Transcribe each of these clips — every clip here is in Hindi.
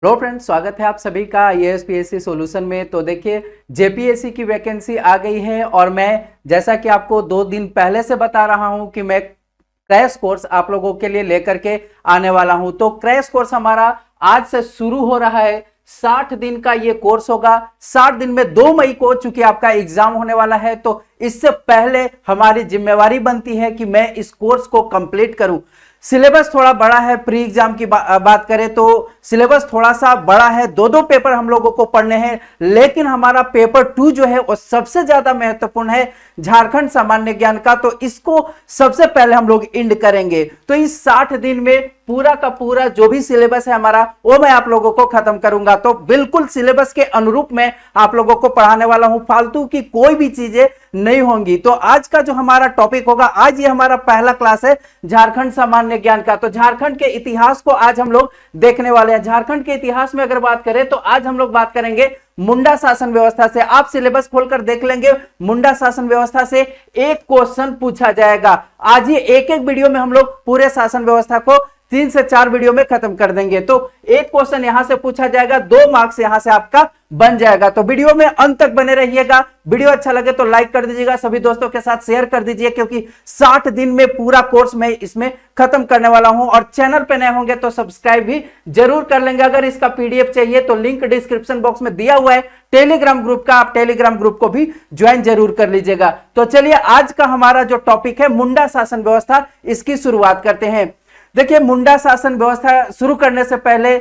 हेलो फ्रेंड्स, स्वागत है आप सभी का यूएसपीएससी सॉल्यूशन में। तो देखिए, जेपीएससी की वैकेंसी आ गई है और मैं जैसा कि आपको 2 दिन पहले से बता रहा हूं कि मैं क्रैश कोर्स आप लोगों के लिए लेकर के आने वाला हूं। तो क्रैश कोर्स हमारा आज से शुरू हो रहा है। 60 दिन का ये कोर्स होगा। 60 दिन में 2 मई को चूंकि आपका एग्जाम होने वाला है, तो इससे पहले हमारी जिम्मेवारी बनती है कि मैं इस कोर्स को कंप्लीट करूं। सिलेबस थोड़ा बड़ा है। प्री एग्जाम की बात करें तो सिलेबस थोड़ा सा बड़ा है। 2 पेपर हम लोगों को पढ़ने हैं, लेकिन हमारा पेपर 2 जो है वो सबसे ज्यादा महत्वपूर्ण है, झारखंड सामान्य ज्ञान का। तो इसको सबसे पहले हम लोग एंड करेंगे। तो इस 60 दिन में पूरा का पूरा जो भी सिलेबस है हमारा, वो मैं आप लोगों को खत्म करूंगा। तो बिल्कुल सिलेबस के अनुरूप मैं आप लोगों को पढ़ाने वाला हूं, फालतू की कोई भी चीजें नहीं होंगी। तो आज का जो हमारा टॉपिक होगा, आज ये हमारा पहला क्लास है झारखंड सामान्य ज्ञान का। तो झारखंड के इतिहास को आज हम लोग देखने वाले हैं। झारखंड के इतिहास में अगर बात करें तो आज हम लोग बात करेंगे मुंडा शासन व्यवस्था से। आप सिलेबस खोलकर देख लेंगे, मुंडा शासन व्यवस्था से एक क्वेश्चन पूछा जाएगा। आज ये एक वीडियो में हम लोग पूरे शासन व्यवस्था को 3 से 4 वीडियो में खत्म कर देंगे। तो एक क्वेश्चन यहां से पूछा जाएगा, 2 मार्क्स यहां से आपका बन जाएगा। तो वीडियो में अंत तक बने रहिएगा। वीडियो अच्छा लगे तो लाइक कर दीजिएगा, सभी दोस्तों के साथ शेयर कर दीजिए, क्योंकि 60 दिन में पूरा कोर्स मैं इसमें खत्म करने वाला हूं। और चैनल पे नए होंगे तो सब्सक्राइब भी जरूर कर लेंगे। अगर इसका पीडीएफ चाहिए तो लिंक डिस्क्रिप्शन बॉक्स में दिया हुआ है टेलीग्राम ग्रुप का, आप टेलीग्राम ग्रुप को भी ज्वाइन जरूर कर लीजिएगा। तो चलिए, आज का हमारा जो टॉपिक है मुंडा शासन व्यवस्था, इसकी शुरुआत करते हैं। देखिए, मुंडा शासन व्यवस्था शुरू करने से पहले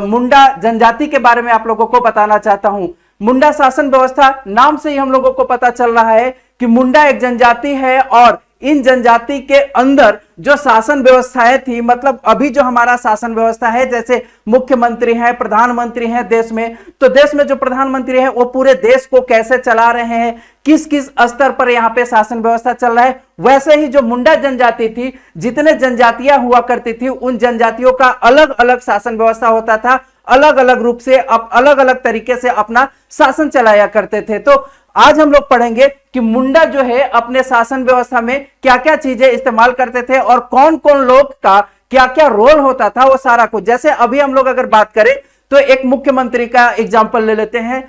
मुंडा जनजाति के बारे में आप लोगों को बताना चाहता हूं। मुंडा शासन व्यवस्था नाम से ही हम लोगों को पता चल रहा है कि मुंडा एक जनजाति है, और इन जनजाति के अंदर जो शासन व्यवस्थाएं थी, मतलब अभी जो हमारा शासन व्यवस्था है, जैसे मुख्यमंत्री हैं, प्रधानमंत्री हैं देश में, तो देश में जो प्रधानमंत्री हैं वो पूरे देश को कैसे चला रहे हैं, किस किस स्तर पर यहाँ पे शासन व्यवस्था चल रहा है। वैसे ही जो मुंडा जनजाति थी, जितने जनजातियां हुआ करती थी, उन जनजातियों का अलग अलग शासन व्यवस्था होता था, अलग अलग रूप से अलग अलग तरीके से अपना शासन चलाया करते थे। तो आज हम लोग पढ़ेंगे कि मुंडा जो है अपने शासन व्यवस्था में क्या क्या चीजें इस्तेमाल करते थे और कौन कौन लोग का क्या क्या रोल होता था, वो सारा कुछ। जैसे अभी हम लोग अगर बात करें तो एक मुख्यमंत्री का एग्जांपल ले लेते हैं।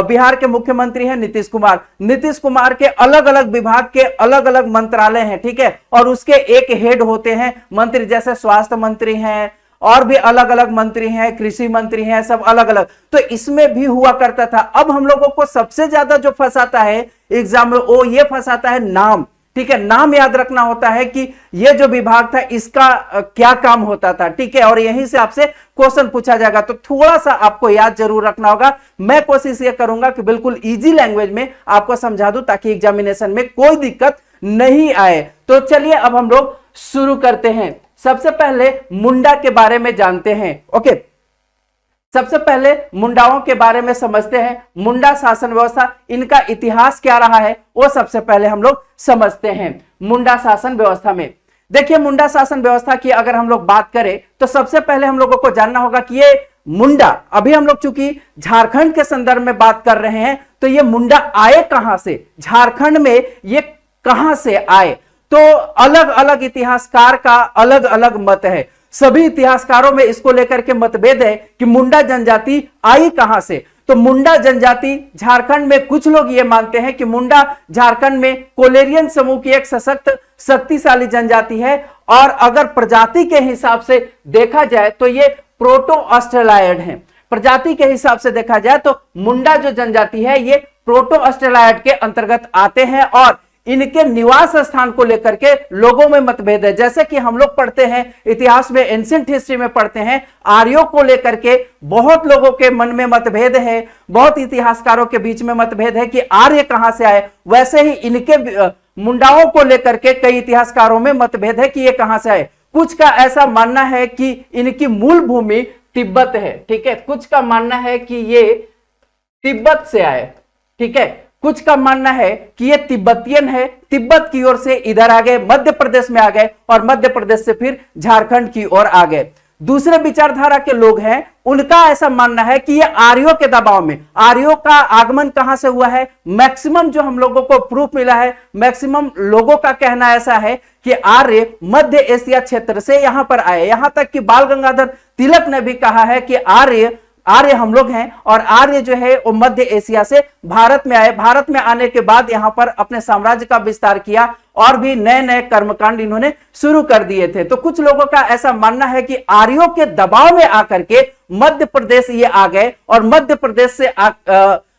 बिहार के मुख्यमंत्री हैं नीतीश कुमार। नीतीश कुमार के अलग अलग विभाग के अलग अलग मंत्रालय हैं, ठीक है, और उसके एक हेड होते हैं मंत्री, जैसे स्वास्थ्य मंत्री हैं, और भी अलग अलग मंत्री हैं, कृषि मंत्री हैं, सब अलग अलग। तो इसमें भी हुआ करता था। अब हम लोगों को सबसे ज्यादा जो फंसाता है एग्जाम में, वो ये फंसाता है नाम, ठीक है। नाम याद रखना होता है कि ये जो विभाग था इसका क्या काम होता था, ठीक है, और यहीं से आपसे क्वेश्चन पूछा जाएगा। तो थोड़ा सा आपको याद जरूर रखना होगा। मैं कोशिश ये करूंगा कि बिल्कुल इजी लैंग्वेज में आपको समझा दूं, ताकि एग्जामिनेशन में कोई दिक्कत नहीं आए। तो चलिए, अब हम लोग शुरू करते हैं। सबसे पहले मुंडा के बारे में जानते हैं। ओके, सबसे पहले मुंडाओं के बारे में समझते हैं। मुंडा शासन व्यवस्था, इनका इतिहास क्या रहा है वो सबसे पहले हम लोग समझते हैं। मुंडा शासन व्यवस्था में देखिए, मुंडा शासन व्यवस्था की अगर हम लोग बात करें तो सबसे पहले हम लोगों को जानना होगा कि ये मुंडा, अभी हम लोग चूंकि झारखंड के संदर्भ में बात कर रहे हैं, तो ये मुंडा आए कहां से, झारखंड में ये कहां से आए। तो अलग अलग इतिहासकार का अलग अलग मत है। सभी इतिहासकारों में इसको लेकर के मतभेद है कि मुंडा जनजाति आई कहां से। तो मुंडा जनजाति झारखंड में, कुछ लोग ये मानते हैं कि मुंडा झारखंड में कोलेरियन समूह की एक सशक्त शक्तिशाली जनजाति है, और अगर प्रजाति के हिसाब से देखा जाए तो ये प्रोटो ऑस्ट्रेलायड है। प्रजाति के हिसाब से देखा जाए तो मुंडा जो जनजाति है ये प्रोटो ऑस्ट्रेलायड के अंतर्गत आते हैं, और इनके निवास स्थान को लेकर के लोगों में मतभेद है। जैसे कि हम लोग पढ़ते हैं इतिहास में, एंशिएंट हिस्ट्री में पढ़ते हैं, आर्यों को लेकर के बहुत लोगों के मन में मतभेद है, बहुत इतिहासकारों के बीच में मतभेद है कि आर्य कहां से आए। वैसे ही इनके मुंडाओं को लेकर के कई इतिहासकारों में मतभेद है कि ये कहां से आए। कुछ का ऐसा मानना है कि इनकी मूल भूमि तिब्बत है, ठीक है, कुछ का मानना है कि ये तिब्बत से आए, ठीक है, कुछ का मानना है कि ये तिब्बतियन है, तिब्बत की ओर से इधर आ गए, मध्य प्रदेश में आ गए, और मध्य प्रदेश से फिर झारखंड की ओर आ गए। दूसरे विचारधारा के लोग हैं, उनका ऐसा मानना है कि ये आर्यों के दबाव में, आर्यों का आगमन कहां से हुआ है। मैक्सिमम जो हम लोगों को प्रूफ मिला है, मैक्सिमम लोगों का कहना ऐसा है कि आर्य मध्य एशिया क्षेत्र से यहां पर आए। यहां तक कि बाल गंगाधर तिलक ने भी कहा है कि आर्य आर्य हम लोग हैं, और आर्य जो है वो मध्य एशिया से भारत में आए। भारत में आने के बाद यहां पर अपने साम्राज्य का विस्तार किया और भी नए नए कर्मकांड इन्होंने शुरू कर दिए थे। तो कुछ लोगों का ऐसा मानना है कि आर्यों के दबाव में आकर के मध्य प्रदेश ये आ गए, और मध्य प्रदेश से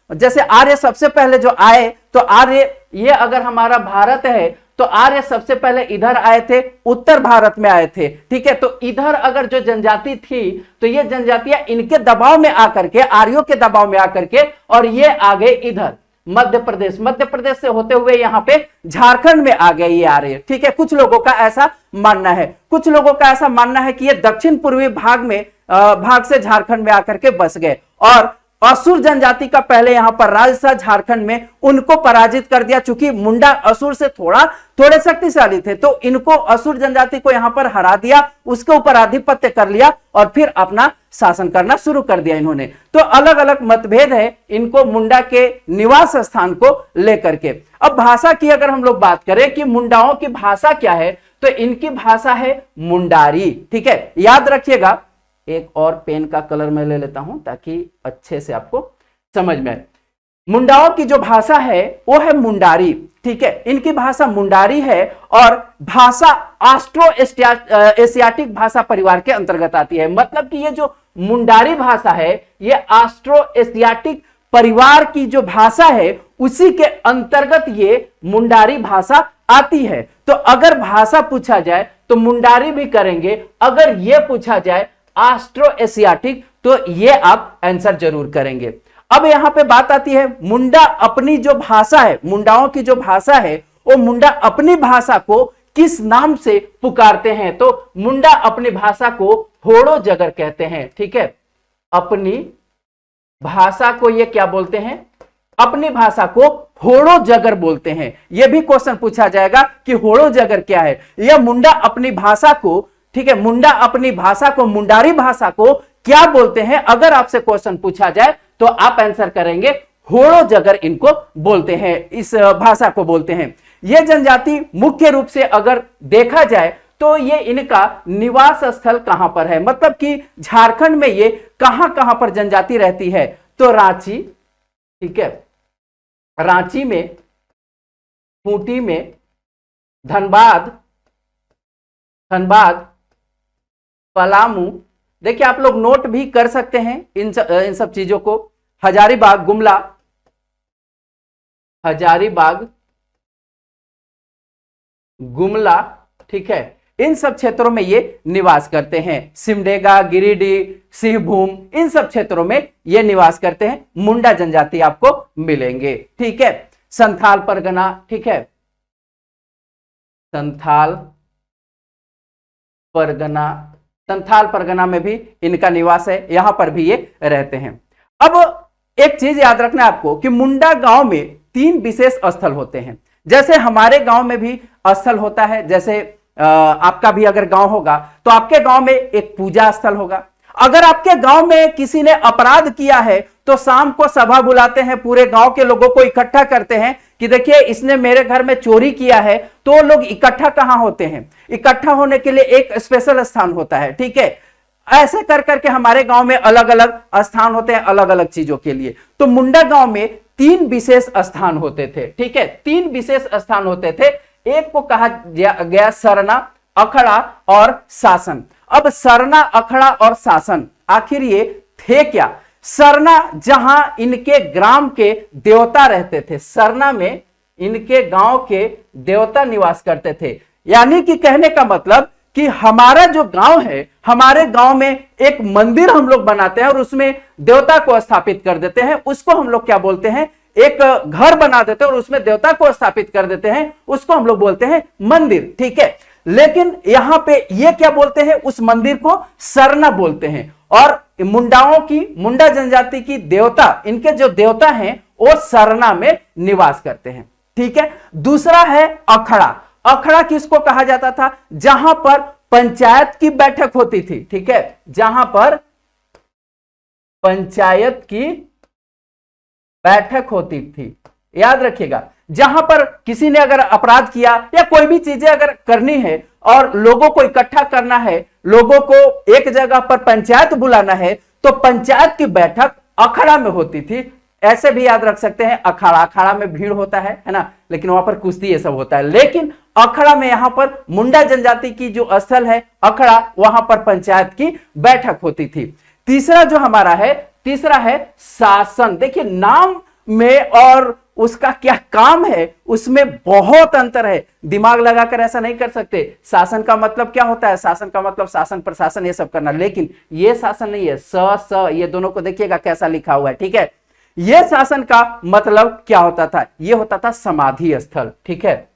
जैसे आर्य सबसे पहले जो आए, तो आर्य ये अगर हमारा भारत है तो आर्य सबसे पहले इधर आए थे, उत्तर भारत में आए थे, ठीक है। तो इधर अगर जो जनजाति थी तो ये जनजातियां इनके दबाव में आकर के, आर्यों के दबाव में आकर के, और ये आ गए इधर मध्य प्रदेश, मध्य प्रदेश से होते हुए यहाँ पे झारखंड में आ गए ये आर्य, ठीक है। कुछ लोगों का ऐसा मानना है, कुछ लोगों का ऐसा मानना है कि ये दक्षिण पूर्वी भाग से झारखंड में आकर के बस गए, और असुर जनजाति का पहले यहां पर राज था झारखंड में, उनको पराजित कर दिया। चूंकि मुंडा असुर से थोड़े शक्तिशाली थे, तो इनको असुर जनजाति को यहां पर हरा दिया, उसके ऊपर आधिपत्य कर लिया, और फिर अपना शासन करना शुरू कर दिया इन्होंने। तो अलग अलग मतभेद है इनको मुंडा के निवास स्थान को लेकर के। अब भाषा की अगर हम लोग बात करें कि मुंडाओं की भाषा क्या है, तो इनकी भाषा है मुंडारी, ठीक है। याद रखिएगा, एक और पेन का कलर मैं ले लेता हूं ताकि अच्छे से आपको समझ में आए। मुंडाओं की जो भाषा है वो है मुंडारी, ठीक है। इनकी भाषा मुंडारी है, और भाषा ऑस्ट्रो एशियाटिक भाषा परिवार के अंतर्गत आती है। मतलब कि ये जो मुंडारी भाषा है ये ऑस्ट्रो एशियाटिक परिवार की जो भाषा है उसी के अंतर्गत ये मुंडारी भाषा आती है। तो अगर भाषा पूछा जाए तो मुंडारी भी करेंगे, अगर ये पूछा जाए ऑस्ट्रो एशियाटिक तो ये आप आंसर जरूर करेंगे। अब यहां पे बात आती है, मुंडा अपनी जो भाषा है, मुंडाओं की जो भाषा है, वो मुंडा अपनी भाषा को किस नाम से पुकारते हैं? तो मुंडा अपनी भाषा को होड़ो जगर कहते हैं, ठीक है। अपनी भाषा को ये क्या बोलते हैं? अपनी भाषा को होड़ो जगर बोलते हैं। यह भी क्वेश्चन पूछा जाएगा कि होड़ो जगर क्या है। यह मुंडा अपनी भाषा को, ठीक है, मुंडा अपनी भाषा को, मुंडारी भाषा को क्या बोलते हैं? अगर आपसे क्वेश्चन पूछा जाए तो आप आंसर करेंगे होड़ो जगर इनको बोलते हैं, इस भाषा को बोलते हैं। यह जनजाति मुख्य रूप से अगर देखा जाए तो ये इनका निवास स्थल कहां पर है, मतलब कि झारखंड में ये कहां कहां पर जनजाति रहती है? तो रांची, ठीक है, रांची में, खूंटी में, धनबाद, पलामू, देखिए आप लोग नोट भी कर सकते हैं इन सब चीजों को। हजारीबाग, गुमला, हजारीबाग, गुमला, ठीक है, इन सब क्षेत्रों में ये निवास करते हैं। सिमडेगा, गिरिडीह, सिंहभूम, इन सब क्षेत्रों में ये निवास करते हैं। मुंडा जनजाति आपको मिलेंगे, ठीक है। संथाल परगना, ठीक है, संथाल परगना में भी इनका निवास है, यहां पर भी ये रहते हैं। अब एक चीज याद रखना है आपको कि मुंडा गांव में 3 विशेष स्थल होते हैं। जैसे हमारे गांव में भी स्थल होता है, जैसे आपका भी अगर गांव होगा तो आपके गांव में एक पूजा स्थल होगा। अगर आपके गांव में किसी ने अपराध किया है तो शाम को सभा बुलाते हैं, पूरे गांव के लोगों को इकट्ठा करते हैं कि देखिए इसने मेरे घर में चोरी किया है। तो लोग इकट्ठा कहां होते हैं? इकट्ठा होने के लिए एक स्पेशल स्थान होता है, ठीक है। ऐसे कर करके हमारे गांव में अलग अलग स्थान होते हैं अलग अलग चीजों के लिए। तो मुंडा गांव में 3 विशेष स्थान होते थे, ठीक है, 3 विशेष स्थान होते थे। एक को कहा गया सरना, अखड़ा और शासन। अब सरना, अखड़ा और शासन आखिर ये थे क्या? सरना जहां इनके ग्राम के देवता रहते थे, सरना में इनके गांव के देवता निवास करते थे। यानी कि कहने का मतलब कि हमारा जो गांव है, हमारे गांव में एक मंदिर हम लोग बनाते हैं और उसमें देवता को स्थापित कर देते हैं। उसको हम लोग क्या बोलते हैं? एक घर बना देते हैं और उसमें देवता को स्थापित कर देते हैं, उसको हम लोग बोलते हैं मंदिर, ठीक है। लेकिन यहां पे ये क्या बोलते हैं? उस मंदिर को सरना बोलते हैं। और मुंडाओं की, मुंडा जनजाति की देवता, इनके जो देवता हैं वो सरना में निवास करते हैं, ठीक है। दूसरा है अखड़ा। अखड़ा किसको कहा जाता था? जहां पर पंचायत की बैठक होती थी, ठीक है, जहां पर पंचायत की बैठक होती थी, याद रखिएगा। जहां पर किसी ने अगर अपराध किया या कोई भी चीजें अगर करनी है और लोगों को इकट्ठा करना है, लोगों को एक जगह पर पंचायत बुलाना है, तो तो पंचायत की बैठक अखाड़ा में होती थी। ऐसे भी याद रख सकते हैं, अखाड़ा, अखाड़ा में भीड़ होता है ना, लेकिन वहां पर कुश्ती ये सब होता है। लेकिन अखाड़ा में यहां पर मुंडा जनजाति की जो स्थल है अखाड़ा, वहां पर पंचायत की बैठक होती थी। तीसरा जो हमारा है, तीसरा है शासन। देखिए नाम में और उसका क्या काम है उसमें बहुत अंतर है, दिमाग लगाकर ऐसा नहीं कर सकते। शासन का मतलब क्या होता है, शासन का मतलब शासन प्रशासन ये सब करना, लेकिन ये शासन नहीं है। स ये दोनों को देखिएगा कैसा लिखा हुआ है, ठीक है। ये शासन का मतलब क्या होता था, ये होता था समाधि स्थल, ठीक है,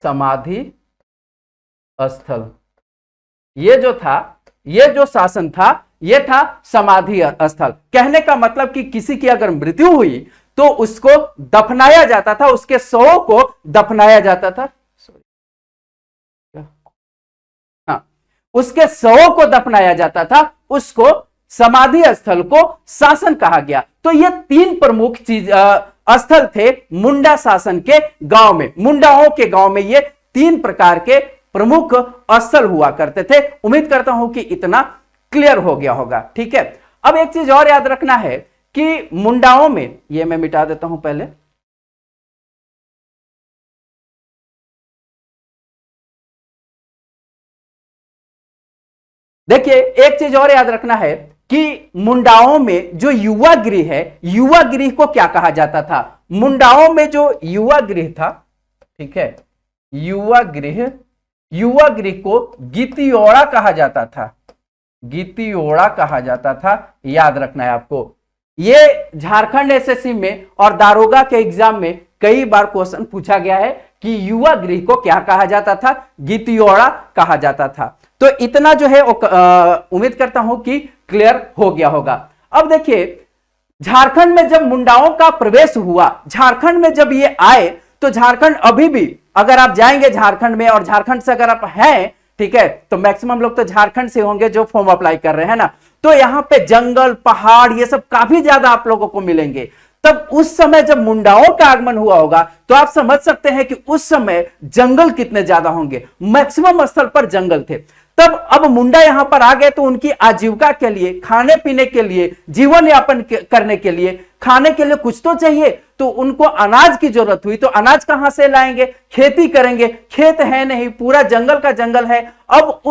समाधि स्थल। ये जो था, ये जो शासन था ये था समाधि स्थल। कहने का मतलब कि किसी की अगर मृत्यु हुई तो उसको दफनाया जाता था, उसके शवों को दफनाया जाता था, हाँ, उसके शवों को दफनाया जाता था, उसको समाधि स्थल को शासन कहा गया। तो ये तीन प्रमुख चीज स्थल थे मुंडा शासन के गांव में। मुंडाओं के गांव में ये तीन प्रकार के प्रमुख स्थल हुआ करते थे। उम्मीद करता हूं कि इतना क्लियर हो गया होगा, ठीक है। अब एक चीज और याद रखना है कि मुंडाओं में, ये मैं मिटा देता हूं पहले, देखिए एक चीज और याद रखना है कि मुंडाओं में जो युवा गृह है, युवा गृह को क्या कहा जाता था। मुंडाओं में जो युवा गृह था, ठीक है, युवा गृह को गीतियोड़ा कहा जाता था, गीतियोड़ा कहा जाता था, याद रखना है आपको। ये झारखंड एसएससी में और दारोगा के एग्जाम में कई बार क्वेश्चन पूछा गया है कि युवा गृह को क्या कहा जाता था, गीतियोड़ा कहा जाता था। तो इतना जो है उम्मीद करता हूं कि क्लियर हो गया होगा। अब देखिए झारखंड में जब मुंडाओं का प्रवेश हुआ, झारखंड में जब ये आए, तो झारखंड अभी भी अगर आप जाएंगे झारखंड में, और झारखंड से अगर आप हैं, ठीक है, तो मैक्सिमम लोग तो झारखंड से होंगे जो फॉर्म अप्लाई कर रहे हैं ना, तो यहां पे जंगल पहाड़ ये सब काफी ज्यादा आप लोगों को मिलेंगे। तब उस समय जब मुंडाओं का आगमन हुआ होगा तो आप समझ सकते हैं कि उस समय जंगल कितने ज्यादा होंगे, मैक्सिमम स्थल पर जंगल थे। तब अब मुंडा यहां पर आ गए तो उनकी आजीविका के लिए, खाने पीने के लिए, जीवन यापन करने के लिए, खाने के लिए कुछ तो चाहिए, तो उनको अनाज की जरूरत हुई। तो अनाज कहां से लाएंगे, खेती करेंगे, खेत है नहीं, पूरा जंगल का जंगल है। अब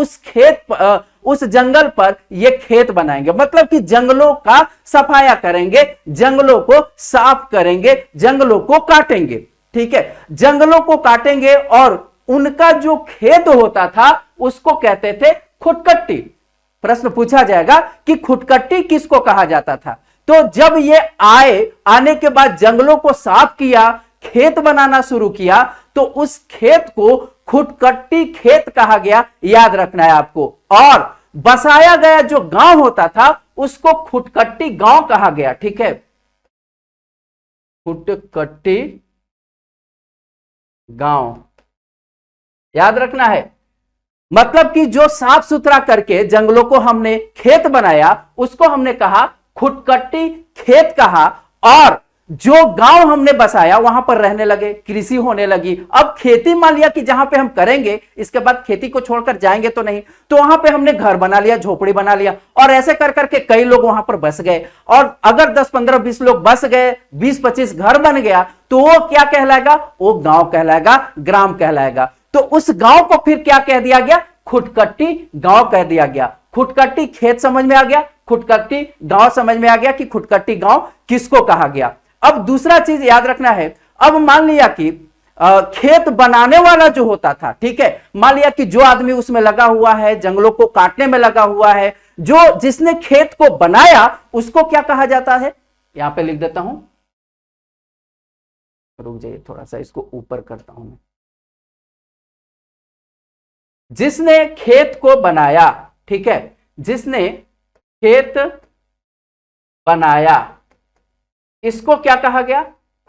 उस जंगल पर ये खेत बनाएंगे, मतलब कि जंगलों का सफाया करेंगे, जंगलों को साफ करेंगे, जंगलों को काटेंगे, ठीक है, जंगलों को काटेंगे। और उनका जो खेत होता था उसको कहते थे खुटकट्टी। प्रश्न पूछा जाएगा कि खुटकट्टी किसको कहा जाता था। तो जब ये आने के बाद जंगलों को साफ किया, खेत बनाना शुरू किया, तो उस खेत को खुटकट्टी खेत कहा गया, याद रखना है आपको। और बसाया गया जो गांव होता था उसको खुटकट्टी गांव कहा गया, ठीक है, खुटकट्टी गांव, याद रखना है। मतलब कि जो साफ सुथरा करके जंगलों को हमने खेत बनाया उसको हमने कहा खुटकट्टी खेत कहा। और जो गांव हमने बसाया वहां पर रहने लगे, कृषि होने लगी। अब खेती मान लिया कि जहां पे हम करेंगे, इसके बाद खेती को छोड़कर जाएंगे तो नहीं, तो वहां पे हमने घर बना लिया, झोपड़ी बना लिया, और ऐसे कर करके कई लोग वहां पर बस गए। और अगर 10 15 20 लोग बस गए, 20 25 घर बन गया, तो वो क्या कहलाएगा, वो गांव कहलाएगा, ग्राम कहलाएगा। तो उस गांव को फिर क्या कह दिया गया, खुटकट्टी गांव कह दिया गया। खुटकट्टी खेत समझ में आ गया, खुटकट्टी गांव समझ में आ गया कि खुटकट्टी गांव किसको कहा गया। अब दूसरा चीज याद रखना है, अब मान लिया कि खेत बनाने वाला जो होता था, ठीक है, मान लिया कि जो आदमी उसमें लगा हुआ है, जंगलों को काटने में लगा हुआ है, जो जिसने खेत को बनाया उसको क्या कहा जाता है, यहां पे लिख देता हूं, रुक जाइए थोड़ा सा, इसको ऊपर करता हूं मैं। जिसने खेत को बनाया, ठीक है, जिसने खेत बनाया, इसको क्या कहा गया,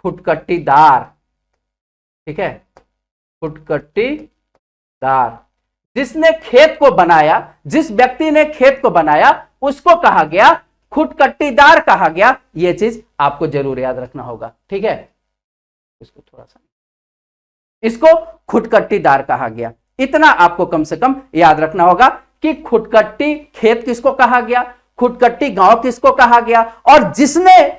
खुटकट्टीदार, ठीक है, खुटकट्टीदार। जिसने खेत को बनाया, जिस व्यक्ति ने खेत को बनाया उसको कहा गया खुटकट्टीदार कहा गया। यह चीज आपको जरूर याद रखना होगा, ठीक है, इसको थोड़ा सा, इसको खुटकट्टीदार कहा गया। इतना आपको कम से कम याद रखना होगा कि खुटकट्टी खेत किसको कहा गया, खुटकट्टी गांव किसको कहा गया, और जिसने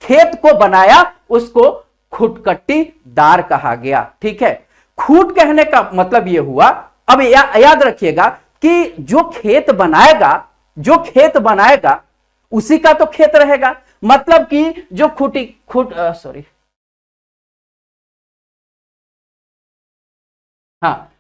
खेत को बनाया उसको खुटकट्टीदार कहा गया। ठीक है, खूट कहने का मतलब यह हुआ, अब याद रखिएगा कि जो खेत बनाएगा उसी का तो खेत रहेगा, मतलब कि जो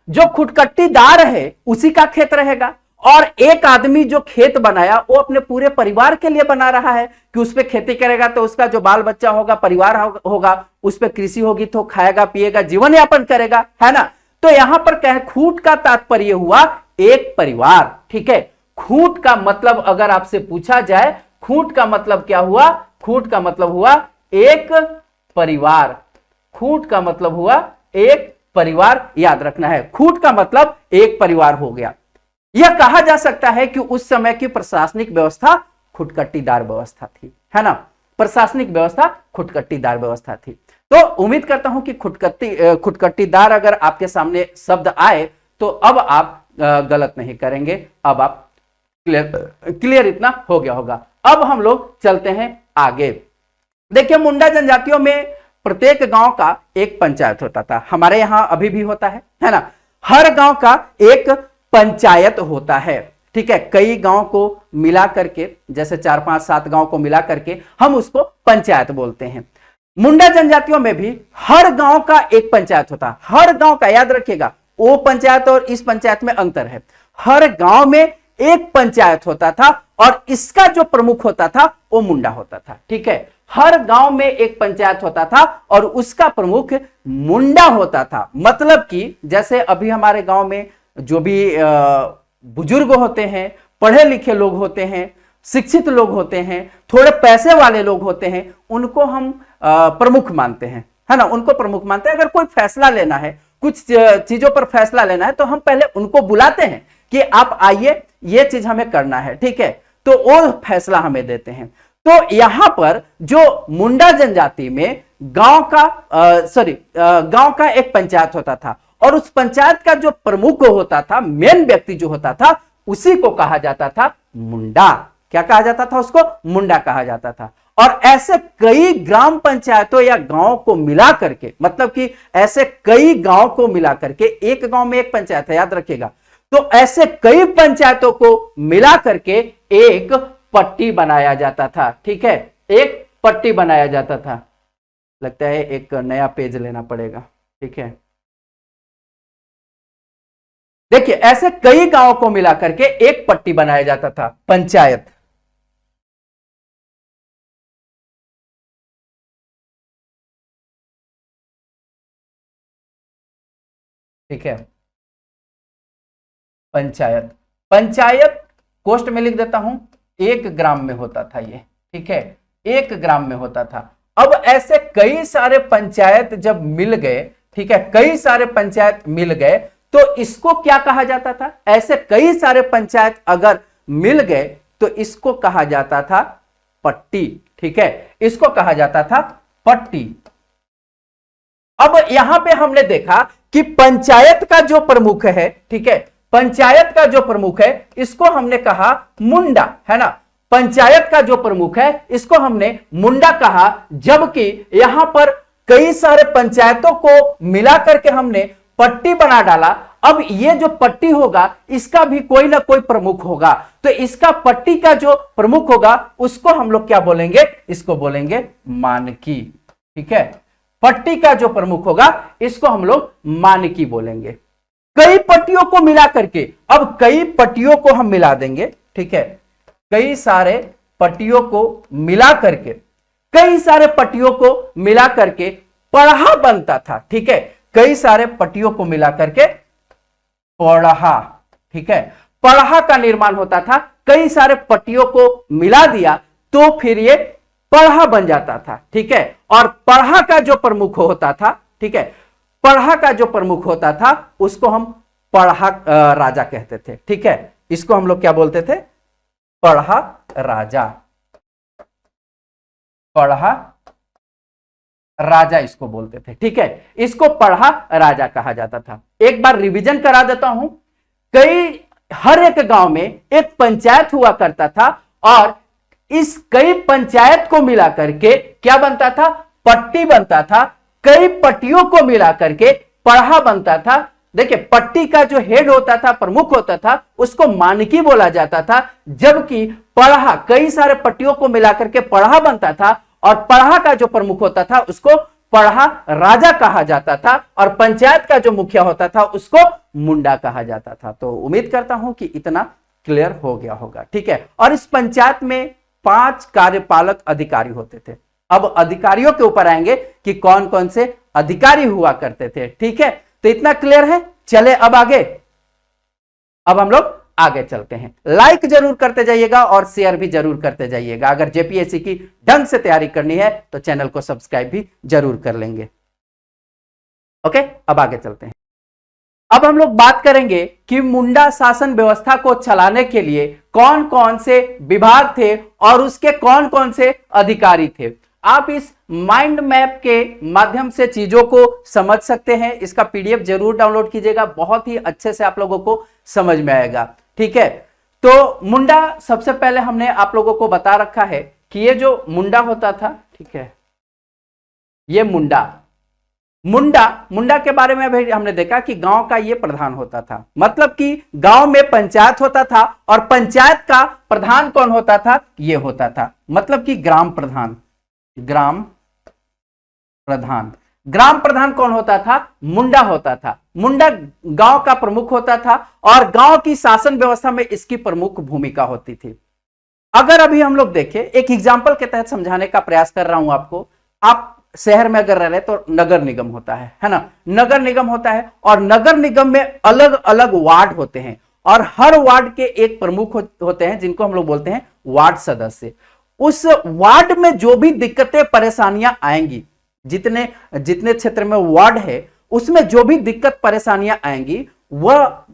जो खुटकट्टीदार है उसी का खेत रहेगा। और एक आदमी जो खेत बनाया वो अपने पूरे परिवार के लिए बना रहा है कि उस पर खेती करेगा तो उसका जो बाल बच्चा होगा, परिवार होगा, उस पर कृषि होगी तो खाएगा पिएगा जीवन यापन करेगा, है ना। तो यहां पर क्या है, खूट का तात्पर्य हुआ एक परिवार। ठीक है, खूट का मतलब अगर आपसे पूछा जाए, खूट का मतलब क्या हुआ, खूट का मतलब हुआ एक परिवार। खूट का मतलब हुआ एक परिवार, याद रखना है, खूट का मतलब एक परिवार हो गया। यह कहा जा सकता है कि उस समय की प्रशासनिक व्यवस्था खुटकट्टीदार व्यवस्था थी, है ना, प्रशासनिक व्यवस्था खुटकट्टीदार व्यवस्था थी। तो उम्मीद करता हूं कि खुटकट्टीदार अगर आपके सामने शब्द आए तो अब आप गलत नहीं करेंगे, अब आप क्लियर इतना हो गया होगा। अब हम लोग चलते हैं आगे। देखिए, मुंडा जनजातियों में प्रत्येक गांव का एक पंचायत होता था, हमारे यहां अभी भी होता है ना। हर गांव का एक पंचायत होता है। ठीक है, कई गांव को मिला करके, जैसे 4 5 7 गांव को मिला करके हम उसको पंचायत बोलते हैं। मुंडा जनजातियों में भी हर गांव का एक पंचायत होता है, हर गांव का, याद रखिएगा, वो पंचायत और इस पंचायत में अंतर है। हर गांव में एक पंचायत होता था और इसका जो प्रमुख होता था वो मुंडा होता था। ठीक है, हर गांव में एक पंचायत होता था और उसका प्रमुख मुंडा होता था। मतलब कि जैसे अभी हमारे गांव में जो भी बुजुर्ग होते हैं, पढ़े लिखे लोग होते हैं, शिक्षित लोग होते हैं, थोड़े पैसे वाले लोग होते हैं, उनको हम प्रमुख मानते हैं, है ना, उनको प्रमुख मानते हैं। अगर कोई फैसला लेना है, कुछ चीजों पर फैसला लेना है तो हम पहले उनको बुलाते हैं कि आप आइए, ये चीज हमें करना है। ठीक है, तो वो फैसला हमें देते हैं। तो यहां पर जो मुंडा जनजाति में गांव का एक पंचायत होता था और उस पंचायत का जो प्रमुख होता था, मेन व्यक्ति जो होता था, उसी को कहा जाता था मुंडा। क्या कहा जाता था उसको? मुंडा कहा जाता था। और ऐसे कई ग्राम पंचायतों या गांव को मिला करके, मतलब कि ऐसे कई गांव को मिला करके, एक गांव में एक पंचायत है, याद रखिएगा, तो ऐसे कई पंचायतों को मिला करके एक पट्टी बनाया जाता था। ठीक है, एक पट्टी बनाया जाता था। लगता है एक नया पेज लेना पड़ेगा। ठीक है, देखिए, ऐसे कई गांवों को मिला करके एक पट्टी बनाया जाता था, पंचायत। ठीक है, पंचायत, पंचायत कोष्ट में लिख देता हूं, 1 ग्राम में होता था ये। ठीक है, 1 ग्राम में होता था। अब ऐसे कई सारे पंचायत जब मिल गए, ठीक है, कई सारे पंचायत मिल गए तो इसको क्या कहा जाता था? ऐसे कई सारे पंचायत अगर मिल गए तो इसको कहा जाता था पट्टी। ठीक है, इसको कहा जाता था पट्टी। अब यहां पे हमने देखा कि पंचायत का जो प्रमुख है, ठीक है, पंचायत का जो प्रमुख है इसको हमने कहा मुंडा, है ना। पंचायत का जो प्रमुख है इसको हमने मुंडा कहा, जबकि यहां पर कई सारे पंचायतों को मिला करके हमने पट्टी बना डाला। अब ये जो पट्टी होगा इसका भी कोई ना कोई प्रमुख होगा, तो इसका पट्टी का जो प्रमुख होगा उसको हम लोग क्या बोलेंगे? इसको बोलेंगे मानकी। ठीक है, पट्टी का जो प्रमुख होगा इसको हम लोग मानकी बोलेंगे। कई पट्टियों को मिला करके, अब कई पट्टियों को हम मिला देंगे। ठीक है, कई सारे पट्टियों को मिला करके, कई सारे पट्टियों को मिला करके पढ़ा बनता था। ठीक है, कई सारे पट्टियों को मिला करके पढ़ा, ठीक है, पढ़ा का निर्माण होता था। कई सारे पट्टियों को मिला दिया तो फिर ये पढ़ा बन जाता था। ठीक है, और पढ़ा का जो प्रमुख होता था, ठीक है, पढ़ा का जो प्रमुख होता था उसको हम पढ़ा राजा कहते थे। ठीक है, इसको हम लोग क्या बोलते थे? पढ़ा राजा, पढ़ा राजा इसको बोलते थे। ठीक है, इसको पढ़ा राजा कहा जाता था। एक बार रिवीजन करा देता हूं, हर एक गांव में एक पंचायत हुआ करता था और इस कई पंचायत को मिला करके क्या बनता था, पट्टी बनता था। कई पट्टियों को मिला करके पढ़ा बनता था। देखिए, पट्टी का जो हेड होता था, प्रमुख होता था, उसको मानकी बोला जाता था, जबकि पढ़ा कई सारे पट्टियों को मिलाकर के पढ़ा बनता था और पढ़ा का जो प्रमुख होता था उसको पढ़ा राजा कहा जाता था और पंचायत का जो मुखिया होता था उसको मुंडा कहा जाता था। तो उम्मीद करता हूं कि इतना क्लियर हो गया होगा, ठीक है। और इस पंचायत में 5 कार्यपालक अधिकारी होते थे। अब अधिकारियों के ऊपर आएंगे कि कौन कौन से अधिकारी हुआ करते थे, ठीक है। तो इतना क्लियर है। चले अब आगे, अब हम लोग आगे चलते हैं। लाइक जरूर करते जाइएगा और शेयर भी जरूर करते जाइएगा। अगर जेपीएससी की ढंग से तैयारी करनी है तो चैनल को सब्सक्राइब भी जरूर कर लेंगे। ओके, अब आगे चलते हैं। अब हम लोग बात करेंगे कि मुंडा शासन व्यवस्था को चलाने के लिए कौन कौन से विभाग थे और उसके कौन कौन से अधिकारी थे। आप इस माइंड मैप के माध्यम से चीजों को समझ सकते हैं। इसका पीडीएफ जरूर डाउनलोड कीजिएगा, बहुत ही अच्छे से आप लोगों को समझ में आएगा, ठीक है। तो मुंडा, सबसे पहले हमने आप लोगों को बता रखा है कि ये जो मुंडा होता था, ठीक है, ये मुंडा के बारे में भी हमने देखा कि गांव का ये प्रधान होता था। मतलब कि गांव में पंचायत होता था और पंचायत का प्रधान कौन होता था, ये होता था। मतलब कि ग्राम प्रधान कौन होता था, मुंडा होता था। मुंडा गांव का प्रमुख होता था और गांव की शासन व्यवस्था में इसकी प्रमुख भूमिका होती थी। अगर अभी हम लोग देखें, एक एग्जांपल के तहत समझाने का प्रयास कर रहा हूं आपको। आप शहर में अगर रह रहे तो नगर निगम होता है ना, नगर निगम होता है और नगर निगम में अलग अलग वार्ड होते हैं और हर वार्ड के एक प्रमुख होते हैं जिनको हम लोग बोलते हैं वार्ड सदस्य। उस वार्ड में जो भी दिक्कतें परेशानियां आएंगी, जितने क्षेत्र में वार्ड है उसमें जो भी दिक्कत परेशानियां आएंगी, वह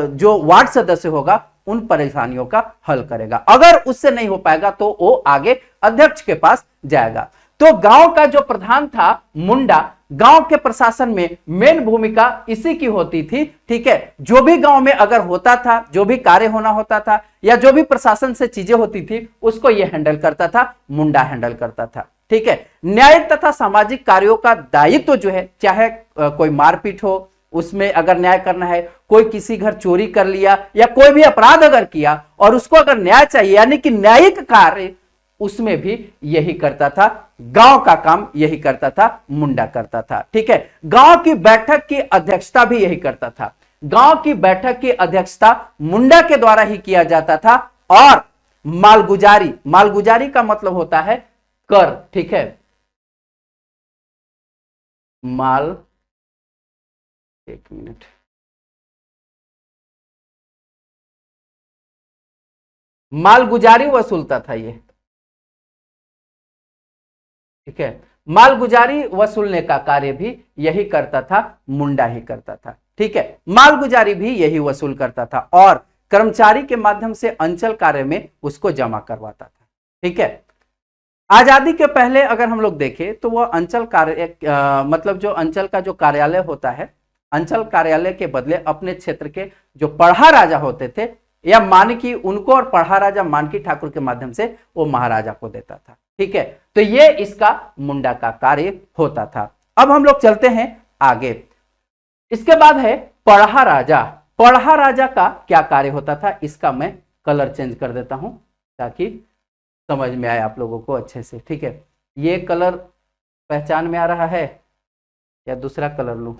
जो वार्ड सदस्य होगा उन परेशानियों का हल करेगा। अगर उससे नहीं हो पाएगा तो वो आगे अध्यक्ष के पास जाएगा। तो गांव का जो प्रधान था मुंडा, गांव के प्रशासन में मेन भूमिका इसी की होती थी, ठीक है। जो भी गांव में अगर होता था, जो भी कार्य होना होता था या जो भी प्रशासन से चीजें होती थी, उसको यह हैंडल करता था, मुंडा हैंडल करता था, ठीक है। न्यायिक तथा सामाजिक कार्यों का दायित्व जो है, चाहे कोई मारपीट हो उसमें अगर न्याय करना है, कोई किसी घर चोरी कर लिया या कोई भी अपराध अगर किया और उसको अगर न्याय चाहिए, यानी कि न्यायिक कार्य, उसमें भी यही करता था। गांव का काम यही करता था, मुंडा करता था, ठीक है। गांव की बैठक की अध्यक्षता भी यही करता था। गांव की बैठक की अध्यक्षता मुंडा के द्वारा ही किया जाता था। और मालगुजारी का मतलब होता है कर, ठीक है। एक मिनट, मालगुजारी वसूलता था ये, ठीक है। मालगुजारी वसूलने का कार्य भी यही करता था, मुंडा ही करता था, ठीक है। मालगुजारी भी यही वसूल करता था और कर्मचारी के माध्यम से अंचल कार्य में उसको जमा करवाता था, ठीक है। आजादी के पहले अगर हम लोग देखें तो वह अंचल कार्य मतलब जो अंचल का जो कार्यालय होता है, अंचल कार्यालय के बदले अपने क्षेत्र के जो पढ़ा राजा होते थे या मानकी, उनको और पढ़ा राजा मानकी ठाकुर के माध्यम से वो महाराजा को देता था, ठीक है। तो ये इसका मुंडा का कार्य होता था। अब हम लोग चलते हैं आगे। इसके बाद है पढ़ा राजा। पढ़ा राजा का क्या कार्य होता था, इसका मैं कलर चेंज कर देता हूं ताकि समझ में आए आप लोगों को अच्छे से, ठीक है। ये कलर पहचान में आ रहा है या दूसरा कलर लूं?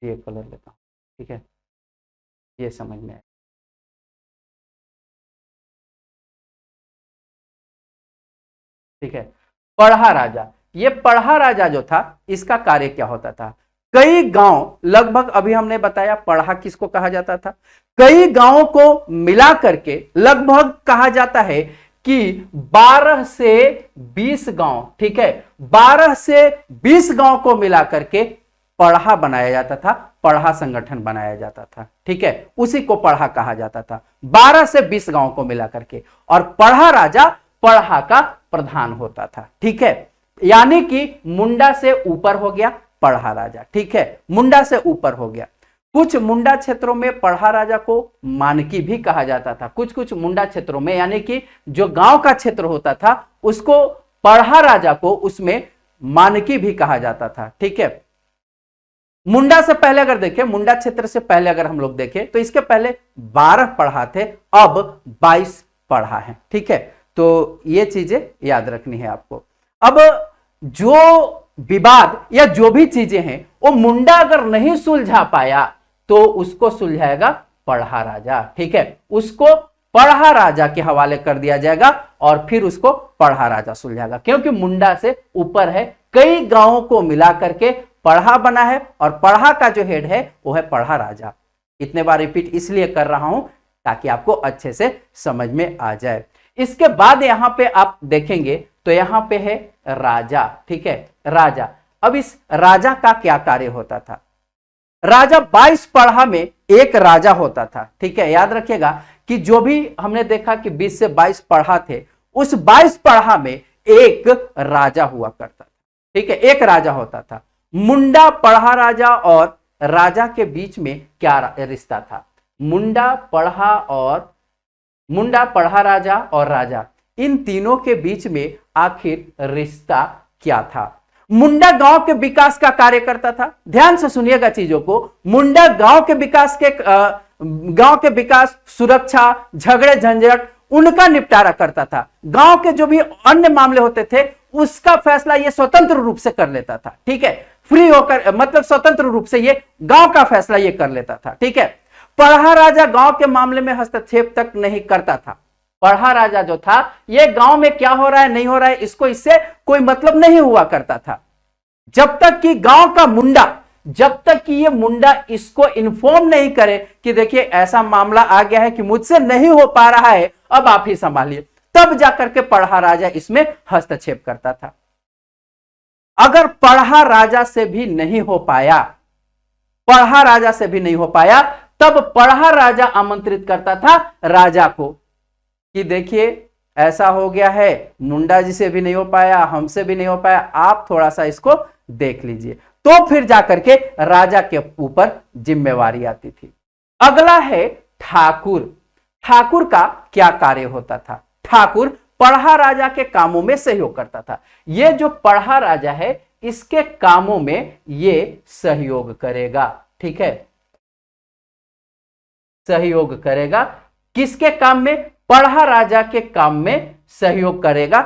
ये कलर लेता हूं, ठीक है, ये समझ में आए। ठीक है, पढ़ा राजा। ये पढ़ा राजा जो था, इसका कार्य क्या होता था? कई गांव, लगभग अभी हमने बताया पढ़ा किसको कहा जाता था, कई गांवों को मिला करके लगभग कहा जाता है कि 12 से 20 गांव, ठीक है, 12 से 20 गांव को मिला करके पढ़ा बनाया जाता था, पढ़ा संगठन बनाया जाता था, ठीक है, उसी को पढ़ा कहा जाता था। 12 से 20 गांव को मिला करके, और पढ़ा राजा पढ़ा का प्रधान होता था, ठीक है। यानी कि मुंडा से ऊपर हो गया पढ़ा राजा, ठीक है, मुंडा से ऊपर हो गया। कुछ मुंडा क्षेत्रों में पढ़ा राजा को मानकी भी कहा जाता था। कुछ कुछ मुंडा क्षेत्रों में, यानी कि जो गांव का क्षेत्र होता था उसको पढ़ा राजा को उसमें मानकी भी कहा जाता था। ठीक है, मुंडा से पहले अगर देखें, मुंडा क्षेत्र से पहले अगर हम लोग देखें तो इसके पहले 12 पढ़ा थे, अब 22 पढ़ा है। ठीक है, तो ये चीजें याद रखनी है आपको। अब जो विवाद या जो भी चीजें हैं वो मुंडा अगर नहीं सुलझा पाया तो उसको सुलझाएगा पढ़ा राजा। ठीक है, उसको पढ़ा राजा के हवाले कर दिया जाएगा और फिर उसको पढ़ा राजा सुलझाएगा, क्योंकि मुंडा से ऊपर है, कई गांवों को मिला करके पढ़ा बना है और पढ़ा का जो हेड है वो है पढ़ा राजा। इतने बार रिपीट इसलिए कर रहा हूं ताकि आपको अच्छे से समझ में आ जाए। इसके बाद यहां पे आप देखेंगे तो यहां पे है राजा। ठीक है, राजा। अब इस राजा का क्या कार्य होता था? राजा 22 पढ़ा में एक राजा होता था। ठीक है, याद रखिएगा कि जो भी हमने देखा कि 20 से 22 पढ़ा थे, उस 22 पढ़ा में एक राजा हुआ करता था। ठीक है, एक राजा होता था। मुंडा पढ़ा राजा और राजा के बीच में क्या रिश्ता था? मुंडा पढ़ा राजा और राजा, इन तीनों के बीच में आखिर रिश्ता क्या था? मुंडा गांव के विकास का कार्य करता था। ध्यान से सुनिएगा चीजों को। मुंडा गांव के विकास, सुरक्षा, झगड़े झंझट उनका निपटारा करता था। गांव के जो भी अन्य मामले होते थे उसका फैसला ये स्वतंत्र रूप से कर लेता था। ठीक है, फ्री होकर, मतलब स्वतंत्र रूप से ये गांव का फैसला ये कर लेता था। ठीक है, पढ़ा राजा गांव के मामले में हस्तक्षेप तक नहीं करता था। पढ़ा राजा जो था ये गांव में क्या हो रहा है नहीं हो रहा है इसको, इससे कोई मतलब नहीं हुआ करता था, जब तक कि गांव का मुंडा, जब तक कि ये मुंडा इसको इन्फॉर्म नहीं करे कि देखिए ऐसा मामला आ गया है कि मुझसे नहीं हो पा रहा है, अब आप ही संभालिए, तब जाकर के पढ़ा राजा इसमें हस्तक्षेप करता था। अगर पढ़ा राजा से भी नहीं हो पाया, पढ़ा राजा से भी नहीं हो पाया, तब पढ़ा राजा आमंत्रित करता था राजा को कि देखिए ऐसा हो गया है, मुंडा जी से भी नहीं हो पाया, हमसे भी नहीं हो पाया, आप थोड़ा सा इसको देख लीजिए। तो फिर जाकर के राजा के ऊपर जिम्मेवारी आती थी। अगला है ठाकुर। ठाकुर का क्या कार्य होता था? ठाकुर पढ़ा राजा के कामों में सहयोग करता था। यह जो पढ़ा राजा है इसके कामों में यह सहयोग करेगा। ठीक है, सहयोग करेगा। किसके काम में? पढ़ा राजा के काम में सहयोग करेगा